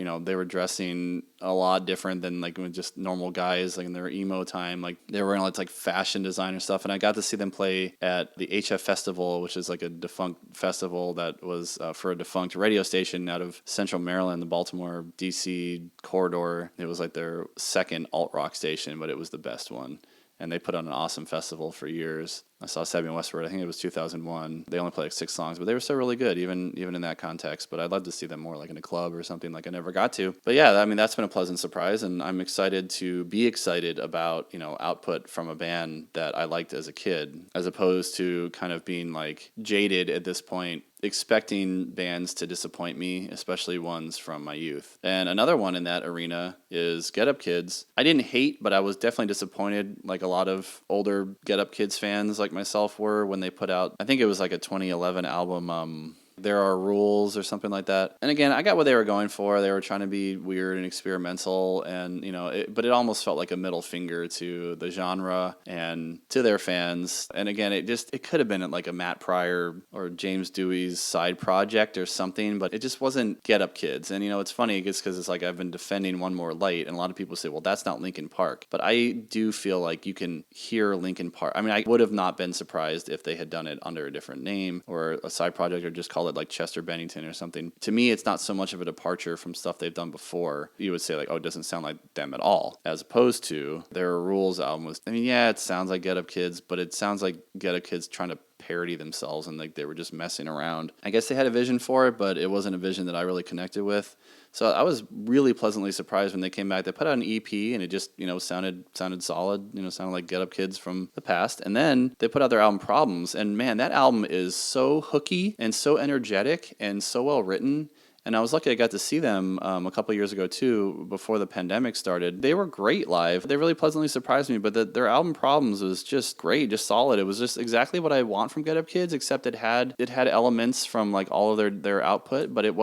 Speaker 1: dressing a lot different than, like, just normal guys, like, in their emo time. Like, they were in, like, fashion designer stuff, and I got to see them play at the HF Festival, which is, like, a defunct festival that was for a defunct radio station out of Central Maryland, the Baltimore, D.C. corridor. It was, like, their second alt-rock station, but it was the best one. And they put on an awesome festival for years. I saw Stabbing Westward, I think it was 2001. They only played like 6 songs, but they were still really good, even in that context. But I'd love to see them more, like, in a club or something, like I never got to. But yeah, I mean, that's been a pleasant surprise, and I'm excited to be excited about, output from a band that I liked as a kid, as opposed to kind of being, like, jaded at this point, expecting bands to disappoint me, especially ones from my youth. And another one in that arena is Get Up Kids. I didn't hate, but I was definitely disappointed, like a lot of older Get Up Kids fans like myself were, when they put out, I think it was like a 2011 album, There Are Rules or something like that. And again, I got what they were going for. They were trying to be weird and experimental, and but it almost felt like a middle finger to the genre and to their fans. And again, it could have been like a Matt Pryor or James Dewey's side project or something, but it just wasn't Get Up Kids. And it's funny, it's because it's like I've been defending One More Light, and a lot of people say, well, that's not Linkin Park. But I do feel like you can hear Linkin Park. I mean, I would have not been surprised if they had done it under a different name or a side project, or just called it like Chester Bennington or something. To me, it's not so much of a departure from stuff they've done before. You would say, like, oh, it doesn't sound like them at all, as opposed to their Rules album was, I mean, yeah, it sounds like Get Up Kids, but it sounds like Get Up Kids trying to parody themselves, and like they were just messing around. I guess they had a vision for it, but it wasn't a vision that I really connected with. So I was really pleasantly surprised when they came back. They put out an EP, and it just, sounded solid, sounded like Get Up Kids from the past. And then they put out their album Problems, and man, that album is so hooky and so energetic and so well written. And I was lucky I got to see them a couple years ago too, before the pandemic started. They were great live. They really pleasantly surprised me, but their album Problems was just great, just solid. It was just exactly what I want from Get Up Kids, except it had elements from like all of their output, but it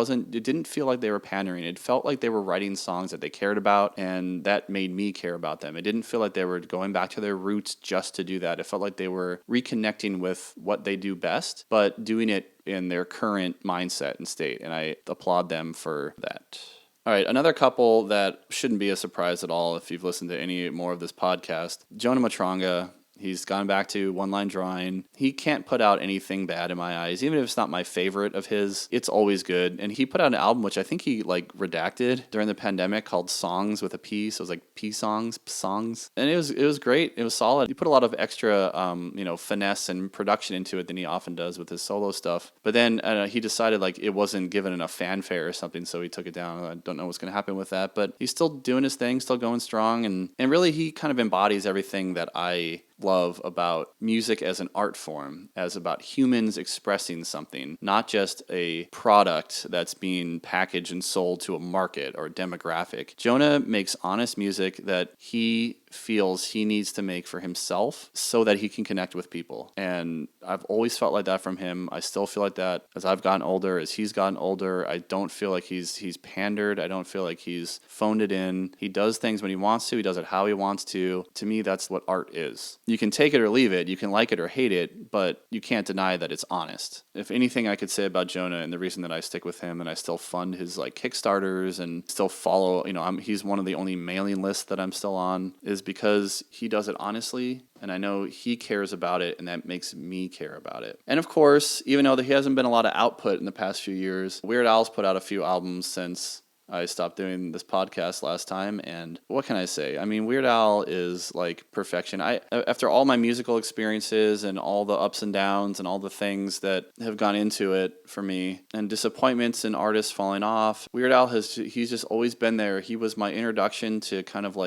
Speaker 1: didn't feel like they were pandering. It felt like they were writing songs that they cared about, and that made me care about them. It didn't feel like they were going back to their roots just to do that. It felt like they were reconnecting with what they do best, but doing it in their current mindset and state, and I applaud them for that. All right, another couple that shouldn't be a surprise at all if you've listened to any more of this podcast, Jonah Matranga. He's gone back to Onelinedrawing. He can't put out anything bad in my eyes. Even if it's not my favorite of his, it's always good. And he put out an album, which I think he redacted during the pandemic, called Songs with a P. So it was like P songs. And it was great. It was solid. He put a lot of extra, finesse and production into it than he often does with his solo stuff. But then he decided it wasn't given enough fanfare or something, so he took it down. I don't know what's going to happen with that, but he's still doing his thing, still going strong. And really, he kind of embodies everything that I love about music as an art form, as about humans expressing something, not just a product that's being packaged and sold to a market or a demographic. Jonah makes honest music that he feels he needs to make for himself so that he can connect with people. And I've always felt like that from him. I still feel like that as I've gotten older, as he's gotten older. I don't feel like he's pandered. I don't feel like he's phoned it in. He does things when he wants to. He does it how he wants to. To me, that's what art is. You can take it or leave it. You can like it or hate it, but you can't deny that it's honest. If anything I could say about Jonah, and the reason that I stick with him and I still fund his Kickstarters and still follow, he's one of the only mailing lists that I'm still on, is because he does it honestly, and I know he cares about it, and that makes me care about it. And of course, even though he hasn't been a lot of output in the past few years, Weird Al's put out a few albums since I stopped doing this podcast last time, and what can I say? I mean, Weird Al is perfection. After all my musical experiences and all the ups and downs and all the things that have gone into it for me, and disappointments and artists falling off, Weird Al he's just always been there. He was my introduction to kind of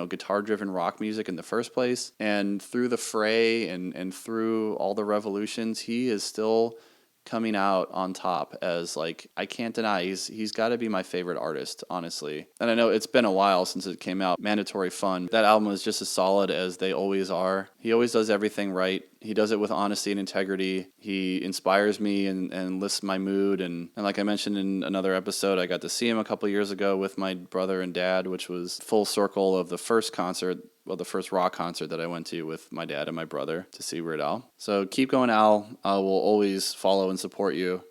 Speaker 1: guitar-driven rock music in the first place, and through the fray and through all the revolutions, he is still coming out on top as I can't deny he's got to be my favorite artist, honestly. And I know it's been a while since it came out. Mandatory Fun, that album is just as solid as they always are. He always does everything right. He does it with honesty and integrity. He inspires me and lifts my mood. And like I mentioned in another episode, I got to see him a couple years ago with my brother and dad, which was full circle of the first rock concert that I went to with my dad and my brother to see Weird Al. So keep going, Al. I will always follow and support you.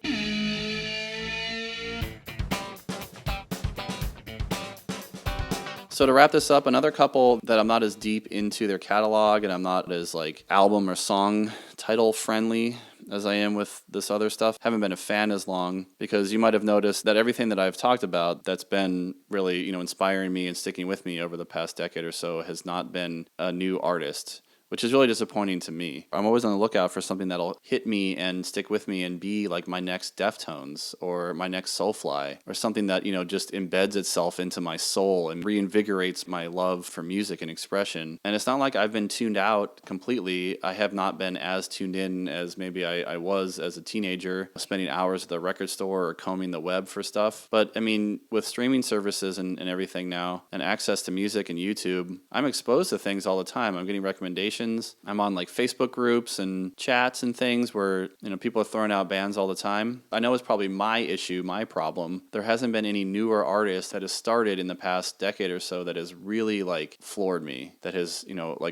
Speaker 1: So to wrap this up, another couple that I'm not as deep into their catalog and I'm not as album or song title friendly as I am with this other stuff. Haven't been a fan as long, because you might have noticed that everything that I've talked about that's been really, inspiring me and sticking with me over the past decade or so has not been a new artist, which is really disappointing to me. I'm always on the lookout for something that'll hit me and stick with me and be my next Deftones or my next Soulfly, or something that, just embeds itself into my soul and reinvigorates my love for music and expression. And it's not like I've been tuned out completely. I have not been as tuned in as maybe I was as a teenager, spending hours at the record store or combing the web for stuff. But I mean, with streaming services and everything now, and access to music and YouTube, I'm exposed to things all the time. I'm getting recommendations. I'm on Facebook groups and chats and things where people are throwing out bands all the time. I know it's probably my issue, my problem. There hasn't been any newer artist that has started in the past decade or so that has really floored me, that has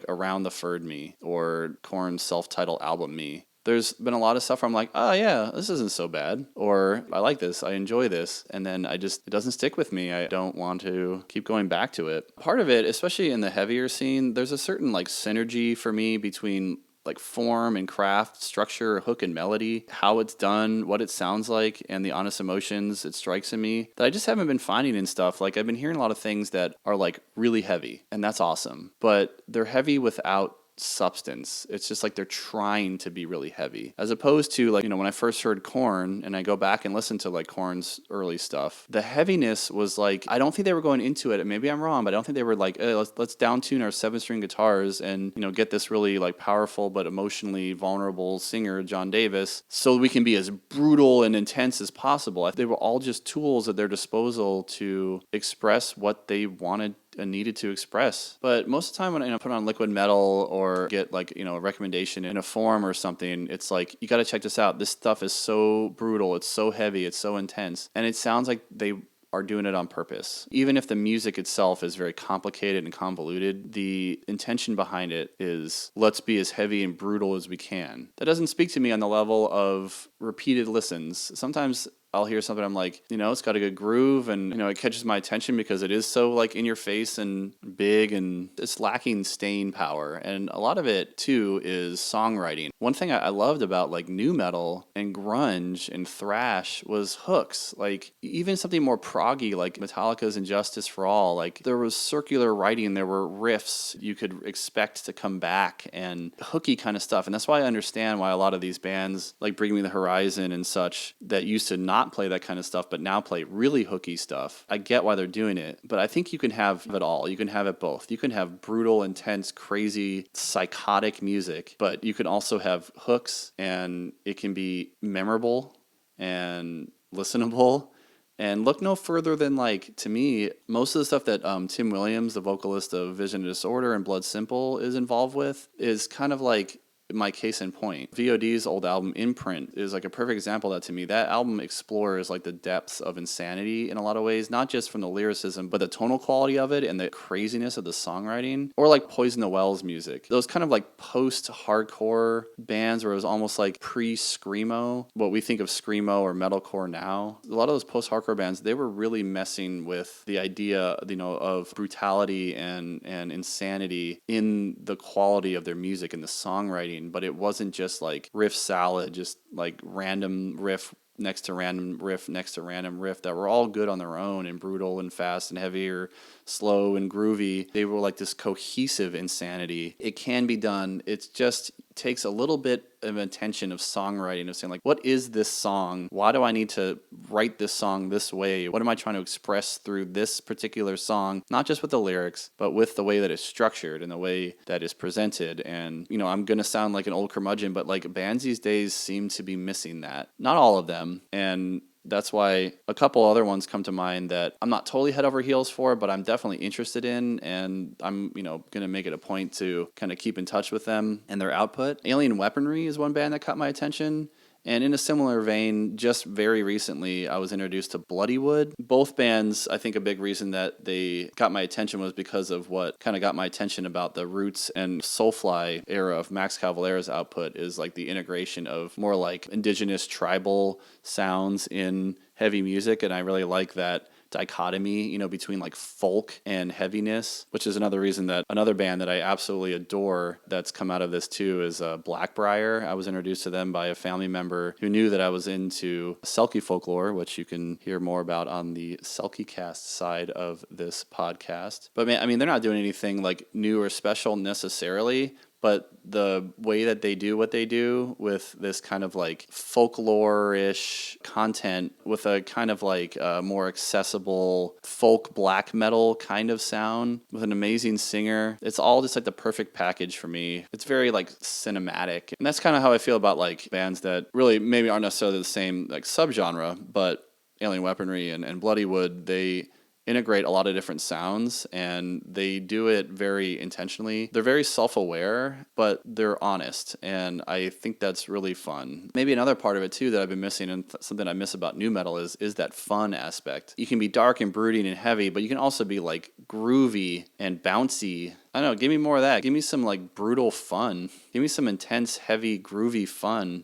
Speaker 1: Around the Furred me, or Korn's self-titled album me. There's been a lot of stuff where I'm like, oh yeah, this isn't so bad, or I like this, I enjoy this, and then it doesn't stick with me. I don't want to keep going back to it. Part of it, especially in the heavier scene, there's a certain synergy for me between form and craft, structure, hook and melody, how it's done, what it sounds like, and the honest emotions it strikes in me that I just haven't been finding in stuff. I've been hearing a lot of things that are really heavy, and that's awesome, but they're heavy without substance. It's just like they're trying to be really heavy, as opposed to like, when I first heard Korn and I go back and listen to like Korn's early stuff, the heaviness was like, I don't think they were going into it, and maybe I'm wrong, but I don't think they were like, let's down tune our 7-string guitars and get this really like powerful but emotionally vulnerable singer John Davis so we can be as brutal and intense as possible. They were all just tools at their disposal to express what they wanted and needed to express. But most of the time when I put on liquid metal or get like, a recommendation in a forum or something, it's like, you got to check this out. This stuff is so brutal. It's so heavy. It's so intense. And it sounds like they are doing it on purpose. Even if the music itself is very complicated and convoluted, the intention behind it is, let's be as heavy and brutal as we can. That doesn't speak to me on the level of repeated listens. Sometimes I'll hear something, I'm like, it's got a good groove and, it catches my attention because it is so like in your face and big, and it's lacking staying power. And a lot of it too is songwriting. One thing I loved about like nu metal and grunge and thrash was hooks. Like even something more proggy like Metallica's And Justice for All, like there was circular writing, there were riffs you could expect to come back and hooky kind of stuff. And that's why I understand why a lot of these bands like Bring Me the Horizon and such that used to not play that kind of stuff but now play really hooky stuff. I get why they're doing it, but I think you can have it all. You can have it both. You can have brutal, intense, crazy, psychotic music, but you can also have hooks, and it can be memorable and listenable. And look no further than, like, to me, most of the stuff that Tim Williams, the vocalist of Vision and Disorder and Blood Simple, is involved with is kind of like my case in point. VOD's old album Imprint is like a perfect example of that to me. That album explores like the depths of insanity in a lot of ways, not just from the lyricism, but the tonal quality of it and the craziness of the songwriting. Or like Poison the Wells music. Those kind of like post-hardcore bands where it was almost like pre-screamo, what we think of screamo or metalcore now. A lot of those post-hardcore bands, they were really messing with the idea, of brutality and insanity in the quality of their music and the songwriting. But it wasn't just like riff salad, just like random riff next to random riff next to random riff that were all good on their own and brutal and fast and heavy or slow and groovy. They were like this cohesive insanity. It can be done. It just takes a little bit of attention of songwriting, of saying like, what is this song? Why do I need to write this song this way? What am I trying to express through this particular song? Not just with the lyrics, but with the way that it's structured and the way that it's presented. And, I'm going to sound like an old curmudgeon, but like bands these days seem to be missing that. Not all of them. And that's why a couple other ones come to mind that I'm not totally head over heels for, but I'm definitely interested in, and I'm, going to make it a point to kind of keep in touch with them and their output. Alien Weaponry is one band that caught my attention. And in a similar vein, just very recently, I was introduced to Bloodywood. Both bands, I think a big reason that they got my attention was because of what kind of got my attention about the Roots and Soulfly era of Max Cavalera's output is like the integration of more like indigenous tribal sounds in heavy music. And I really like that dichotomy, between like folk and heaviness, which is another reason that another band that I absolutely adore that's come out of this too is Blackbriar. I was introduced to them by a family member who knew that I was into Selkie folklore, which you can hear more about on the Selkiecast side of this podcast. But man, they're not doing anything like new or special necessarily, but the way that they do what they do with this kind of like folklore-ish content with a kind of like more accessible folk black metal kind of sound with an amazing singer, it's all just like the perfect package for me. It's very like cinematic. And that's kind of how I feel about like bands that really maybe aren't necessarily the same like subgenre, but Alien Weaponry and Bloodywood, they integrate a lot of different sounds, and they do it very intentionally. They're very self-aware, but they're honest, and I think that's really fun. Maybe another part of it too that I've been missing, and something I miss about nu metal is that fun aspect. You can be dark and brooding and heavy, but you can also be like groovy and bouncy. I don't know, give me more of that. Give me some like brutal fun. Give me some intense, heavy, groovy fun.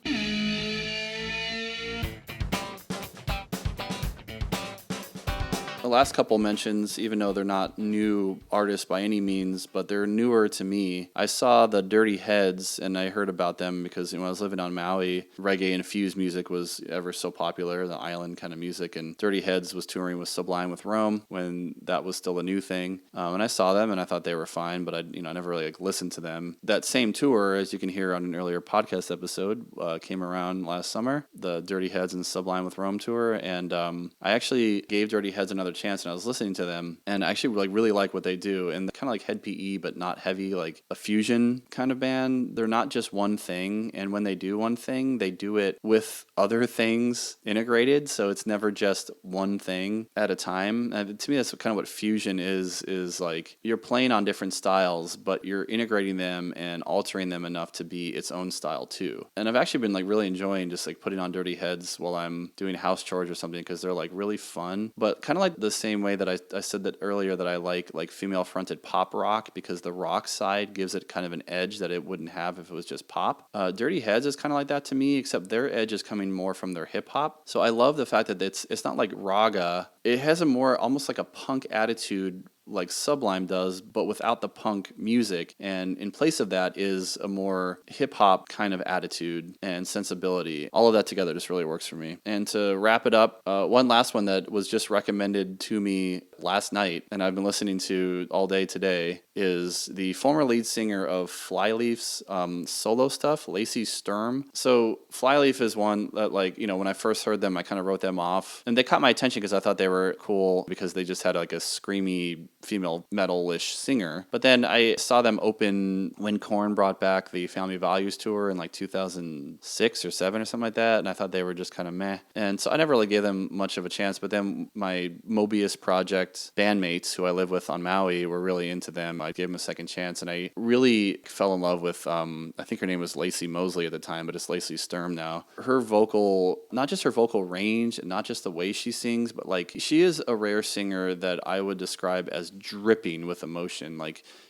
Speaker 1: A last couple mentions, even though they're not new artists by any means, but they're newer to me. I saw the Dirty Heads, and I heard about them because when I was living on Maui, reggae-infused music was ever so popular, the island kind of music, and Dirty Heads was touring with Sublime with Rome when that was still a new thing. And I saw them, and I thought they were fine, but I never really listened to them. That same tour, as you can hear on an earlier podcast episode, came around last summer, the Dirty Heads and Sublime with Rome tour, and I actually gave Dirty Heads another chance, and I was listening to them, and I actually really like what they do, and they're kind of like Head PE, but not heavy, like a fusion kind of band. They're not just one thing, and when they do one thing, they do it with other things integrated, so it's never just one thing at a time. And to me, that's kind of what fusion is like you're playing on different styles, but you're integrating them and altering them enough to be its own style too. And I've actually been really enjoying just putting on Dirty Heads while I'm doing house chores or something, because they're really fun, but kind of like the same way that I said that earlier, that I like female fronted pop rock, because the rock side gives it kind of an edge that it wouldn't have if it was just pop. Dirty Heads is kind of like that to me, except their edge is coming more from their hip hop. So I love the fact that it's not like raga. It has a more almost like a punk attitude, like Sublime does, but without the punk music. And in place of that is a more hip-hop kind of attitude and sensibility. All of that together just really works for me. And to wrap it up, one last one that was just recommended to me last night, and I've been listening to all day today, is the former lead singer of Flyleaf's solo stuff, Lacey Sturm. So Flyleaf is one that, when I first heard them, I kind of wrote them off. And they caught my attention because I thought they were cool, because they just had a screamy female metal-ish singer. But then I saw them open when Korn brought back the Family Values tour in 2006 or 7 or something like that, and I thought they were just kind of meh. And so I never really gave them much of a chance, but then my Mobius Project bandmates who I live with on Maui were really into them. I gave them a second chance, and I really fell in love with, I think her name was Lacey Mosley at the time, but it's Lacey Sturm now. Her vocal, not just her vocal range, and not just the way she sings, but she is a rare singer that I would describe as dripping with emotion.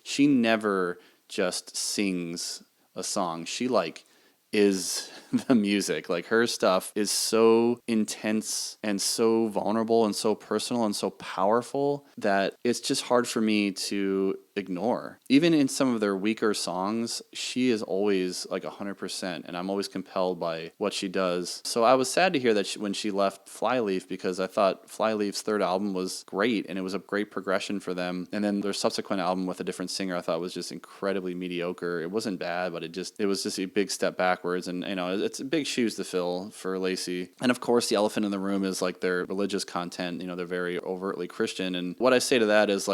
Speaker 1: She never just sings a song. She is the music. Her stuff is so intense and so vulnerable and so personal and so powerful that it's just hard for me to ignore. Even in some of their weaker songs, she is always 100%, and I'm always compelled by what she does. So I was sad to hear that when she left Flyleaf, because I thought Flyleaf's third album was great, and it was a great progression for them. And then their subsequent album with a different singer I thought was just incredibly mediocre. It wasn't bad, but it was just a big step backwards, and it's big shoes to fill for Lacey. And of course, the elephant in the room is their religious content. They're very overtly Christian, and what I say to that is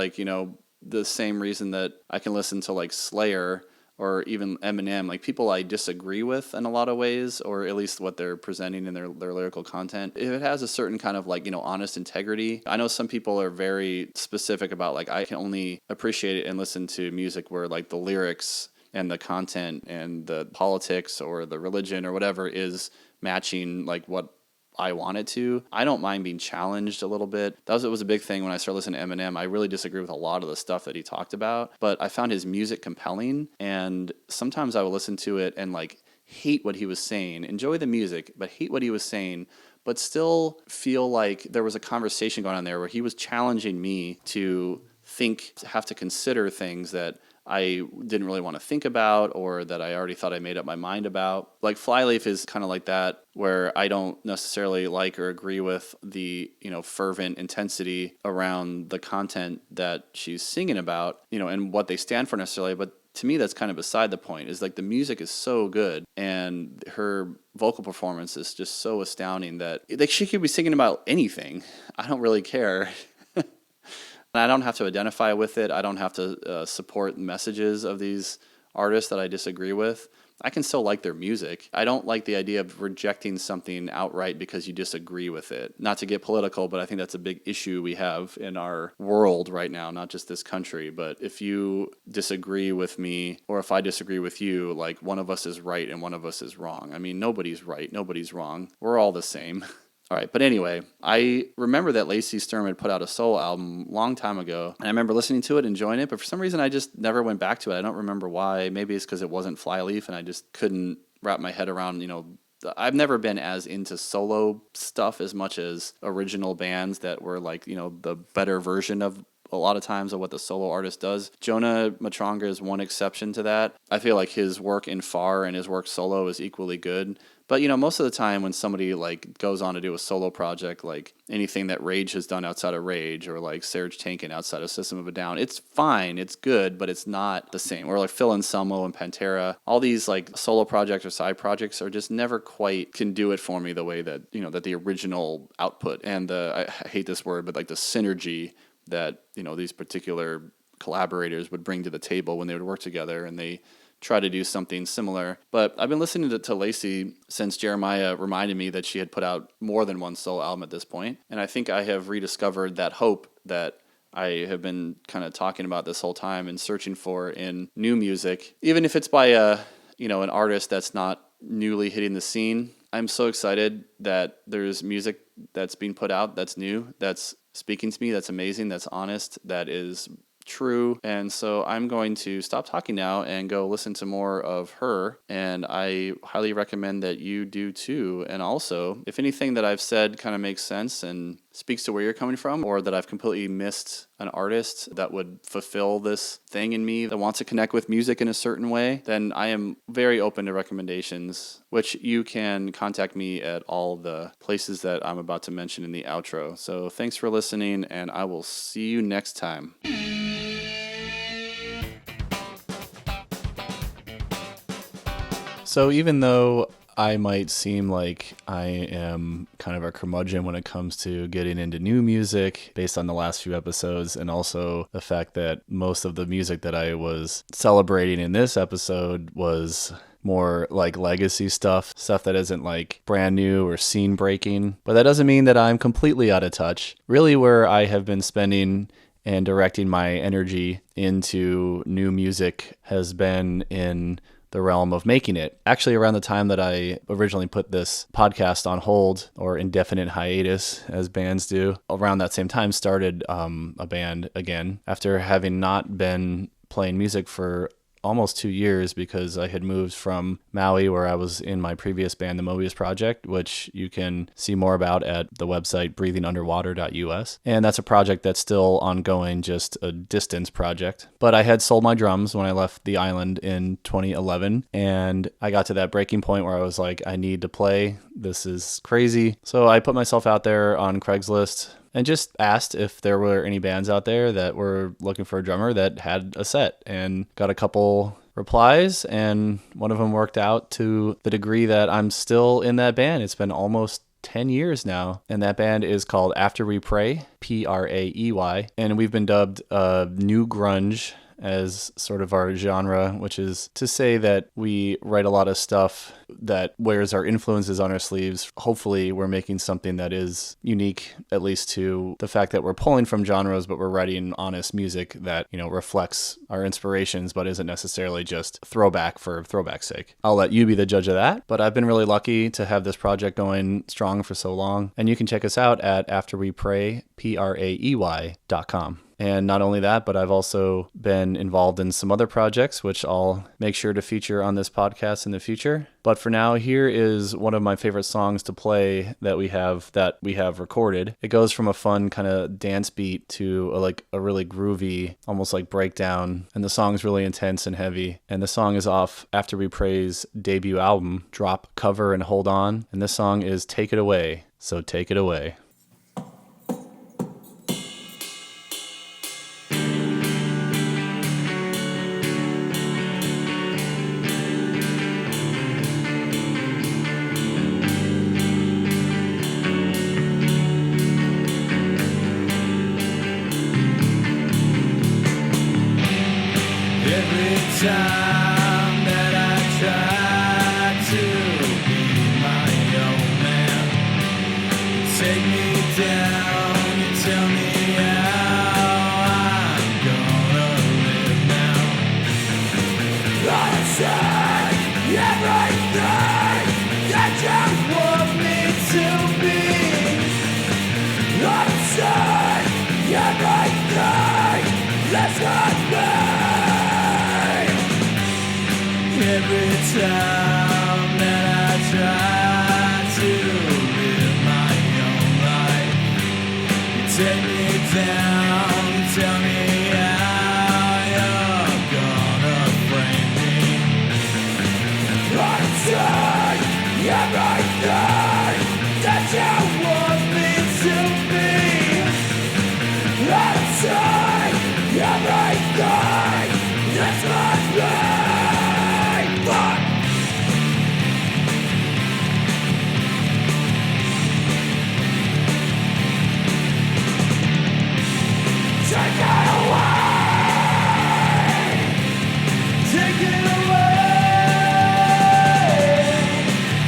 Speaker 1: the same reason that I can listen to Slayer or even Eminem, people I disagree with in a lot of ways, or at least what they're presenting in their lyrical content. If it has a certain kind of honest integrity. I know some people are very specific about I can only appreciate it and listen to music where the lyrics and the content and the politics or the religion or whatever is matching what I wanted to. I don't mind being challenged a little bit. It was a big thing when I started listening to Eminem. I really disagree with a lot of the stuff that he talked about, but I found his music compelling, and sometimes I would listen to it and hate what he was saying, enjoy the music, but hate what he was saying, but still feel there was a conversation going on there where he was challenging me to have to consider things that I didn't really want to think about, or that I already thought I made up my mind about. Flyleaf is kind of like that, where I don't necessarily like or agree with the, fervent intensity around the content that she's singing about, and what they stand for necessarily. But to me, that's kind of beside the point, is the music is so good, and her vocal performance is just so astounding that she could be singing about anything. I don't really care. I don't have to identify with it. I don't have to support messages of these artists that I disagree with. I can still like their music. I don't like the idea of rejecting something outright because you disagree with it. Not to get political, but I think that's a big issue we have in our world right now, not just this country. But if you disagree with me, or if I disagree with you, one of us is right and one of us is wrong. I mean, nobody's right, nobody's wrong. We're all the same. All right, but anyway, I remember that Lacey Sturm had put out a solo album a long time ago, and I remember listening to it, enjoying it, but for some reason I just never went back to it. I don't remember why. Maybe it's because it wasn't Flyleaf, and I just couldn't wrap my head around, I've never been as into solo stuff as much as original bands that were like, the better version of a lot of times of what the solo artist does. Jonah Matranga is one exception to that. I feel like his work in Far and his work solo is equally good. But, most of the time when somebody like goes on to do a solo project, like anything that Rage has done outside of Rage or like Serge Tankian outside of System of a Down, it's fine, it's good, but it's not the same. Or like Phil Anselmo and Pantera, all these like solo projects or side projects are just never quite can do it for me the way that, that the original output and I hate this word, but like the synergy that, these particular collaborators would bring to the table when they would work together and they try to do something similar. But I've been listening to Lacey since Jeremiah reminded me that she had put out more than one solo album at this point. And I think I have rediscovered that hope that I have been kind of talking about this whole time and searching for in new music, even if it's by an artist that's not newly hitting the scene. I'm so excited that there's music that's being put out that's new, that's speaking to me, that's amazing, that's honest, that is true. And so I'm going to stop talking now and go listen to more of her. And I highly recommend that you do too. And also, if anything that I've said kind of makes sense and speaks to where you're coming from, or that I've completely missed an artist that would fulfill this thing in me that wants to connect with music in a certain way, then I am very open to recommendations, which you can contact me at all the places that I'm about to mention in the outro. So thanks for listening, and I will see you next time. So even though I might seem like I am kind of a curmudgeon when it comes to getting into new music based on the last few episodes, and also the fact that most of the music that I was celebrating in this episode was more like legacy stuff that isn't like brand new or scene breaking. But that doesn't mean that I'm completely out of touch. Really, where I have been spending and directing my energy into new music has been in the realm of making it. Actually, around the time that I originally put this podcast on hold, or indefinite hiatus as bands do, around that same time started a band again after having not been playing music for almost 2 years, because I had moved from Maui, where I was in my previous band, the Mobius Project, which you can see more about at the website breathingunderwater.us. And that's a project that's still ongoing, just a distance project. But I had sold my drums when I left the island in 2011, and I got to that breaking point where I was like, I need to play. This is crazy. So I put myself out there on Craigslist and just asked if there were any bands out there that were looking for a drummer that had a set, and got a couple replies, and one of them worked out to the degree that I'm still in that band. It's been almost 10 years now, and that band is called After We Praey, Praey, and we've been dubbed new grunge as sort of our genre, which is to say that we write a lot of stuff that wears our influences on our sleeves. Hopefully we're making something that is unique, at least to the fact that we're pulling from genres, but we're writing honest music that, reflects our inspirations, but isn't necessarily just throwback for throwback's sake. I'll let you be the judge of that, but I've been really lucky to have this project going strong for so long. And you can check us out at afterwepraey, Praey.com. And not only that, but I've also been involved in some other projects, which I'll make sure to feature on this podcast in the future. But for now, here is one of my favorite songs to play that we have recorded. It goes from a fun kind of dance beat to a really groovy, almost like breakdown. And the song's really intense and heavy. And the song is off After We Praey's debut album, Drop, Cover, and Hold On. And this song is Take It Away. So take it away.
Speaker 2: Time that I try to be my own man, take me down, you tell me how I'm gonna live now. Gotta say everything that you want me to be. Gotta say everything that's not me. Every time that I try Take me down, tell me how you're gonna frame me. I'll take everything that you want me to be. I'll take everything that's not me. Fuck! Take it away! Take it away!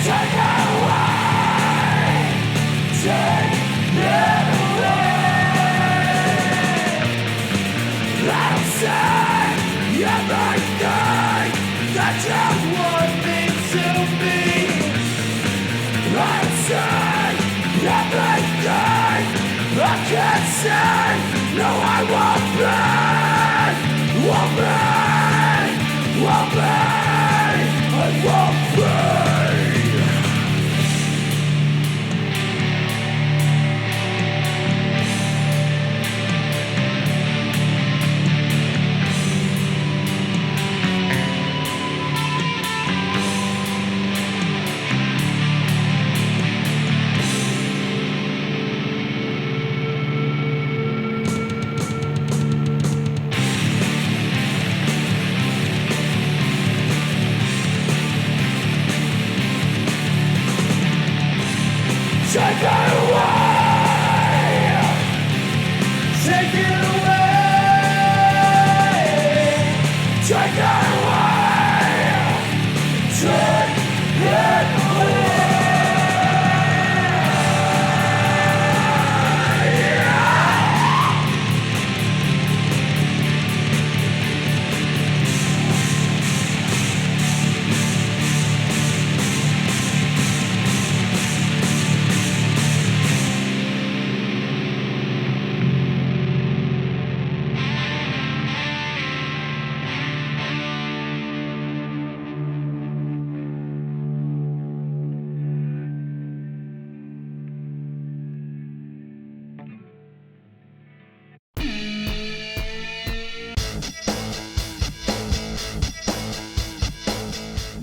Speaker 2: Take it away! Take it away! I'll say everything that you want me to be. I'll say everything I can't say. No, I won't be. Take it away! Take it away! Take it away! Take it away!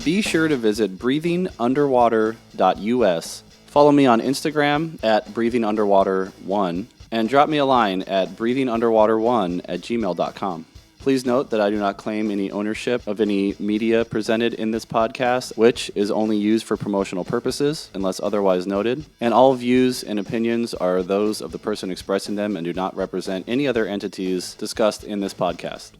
Speaker 1: Be sure to visit breathingunderwater.us. Follow me on Instagram at breathingunderwater1 and drop me a line at breathingunderwater1@gmail.com. Please note that I do not claim any ownership of any media presented in this podcast, which is only used for promotional purposes unless otherwise noted, and all views and opinions are those of the person expressing them and do not represent any other entities discussed in this podcast.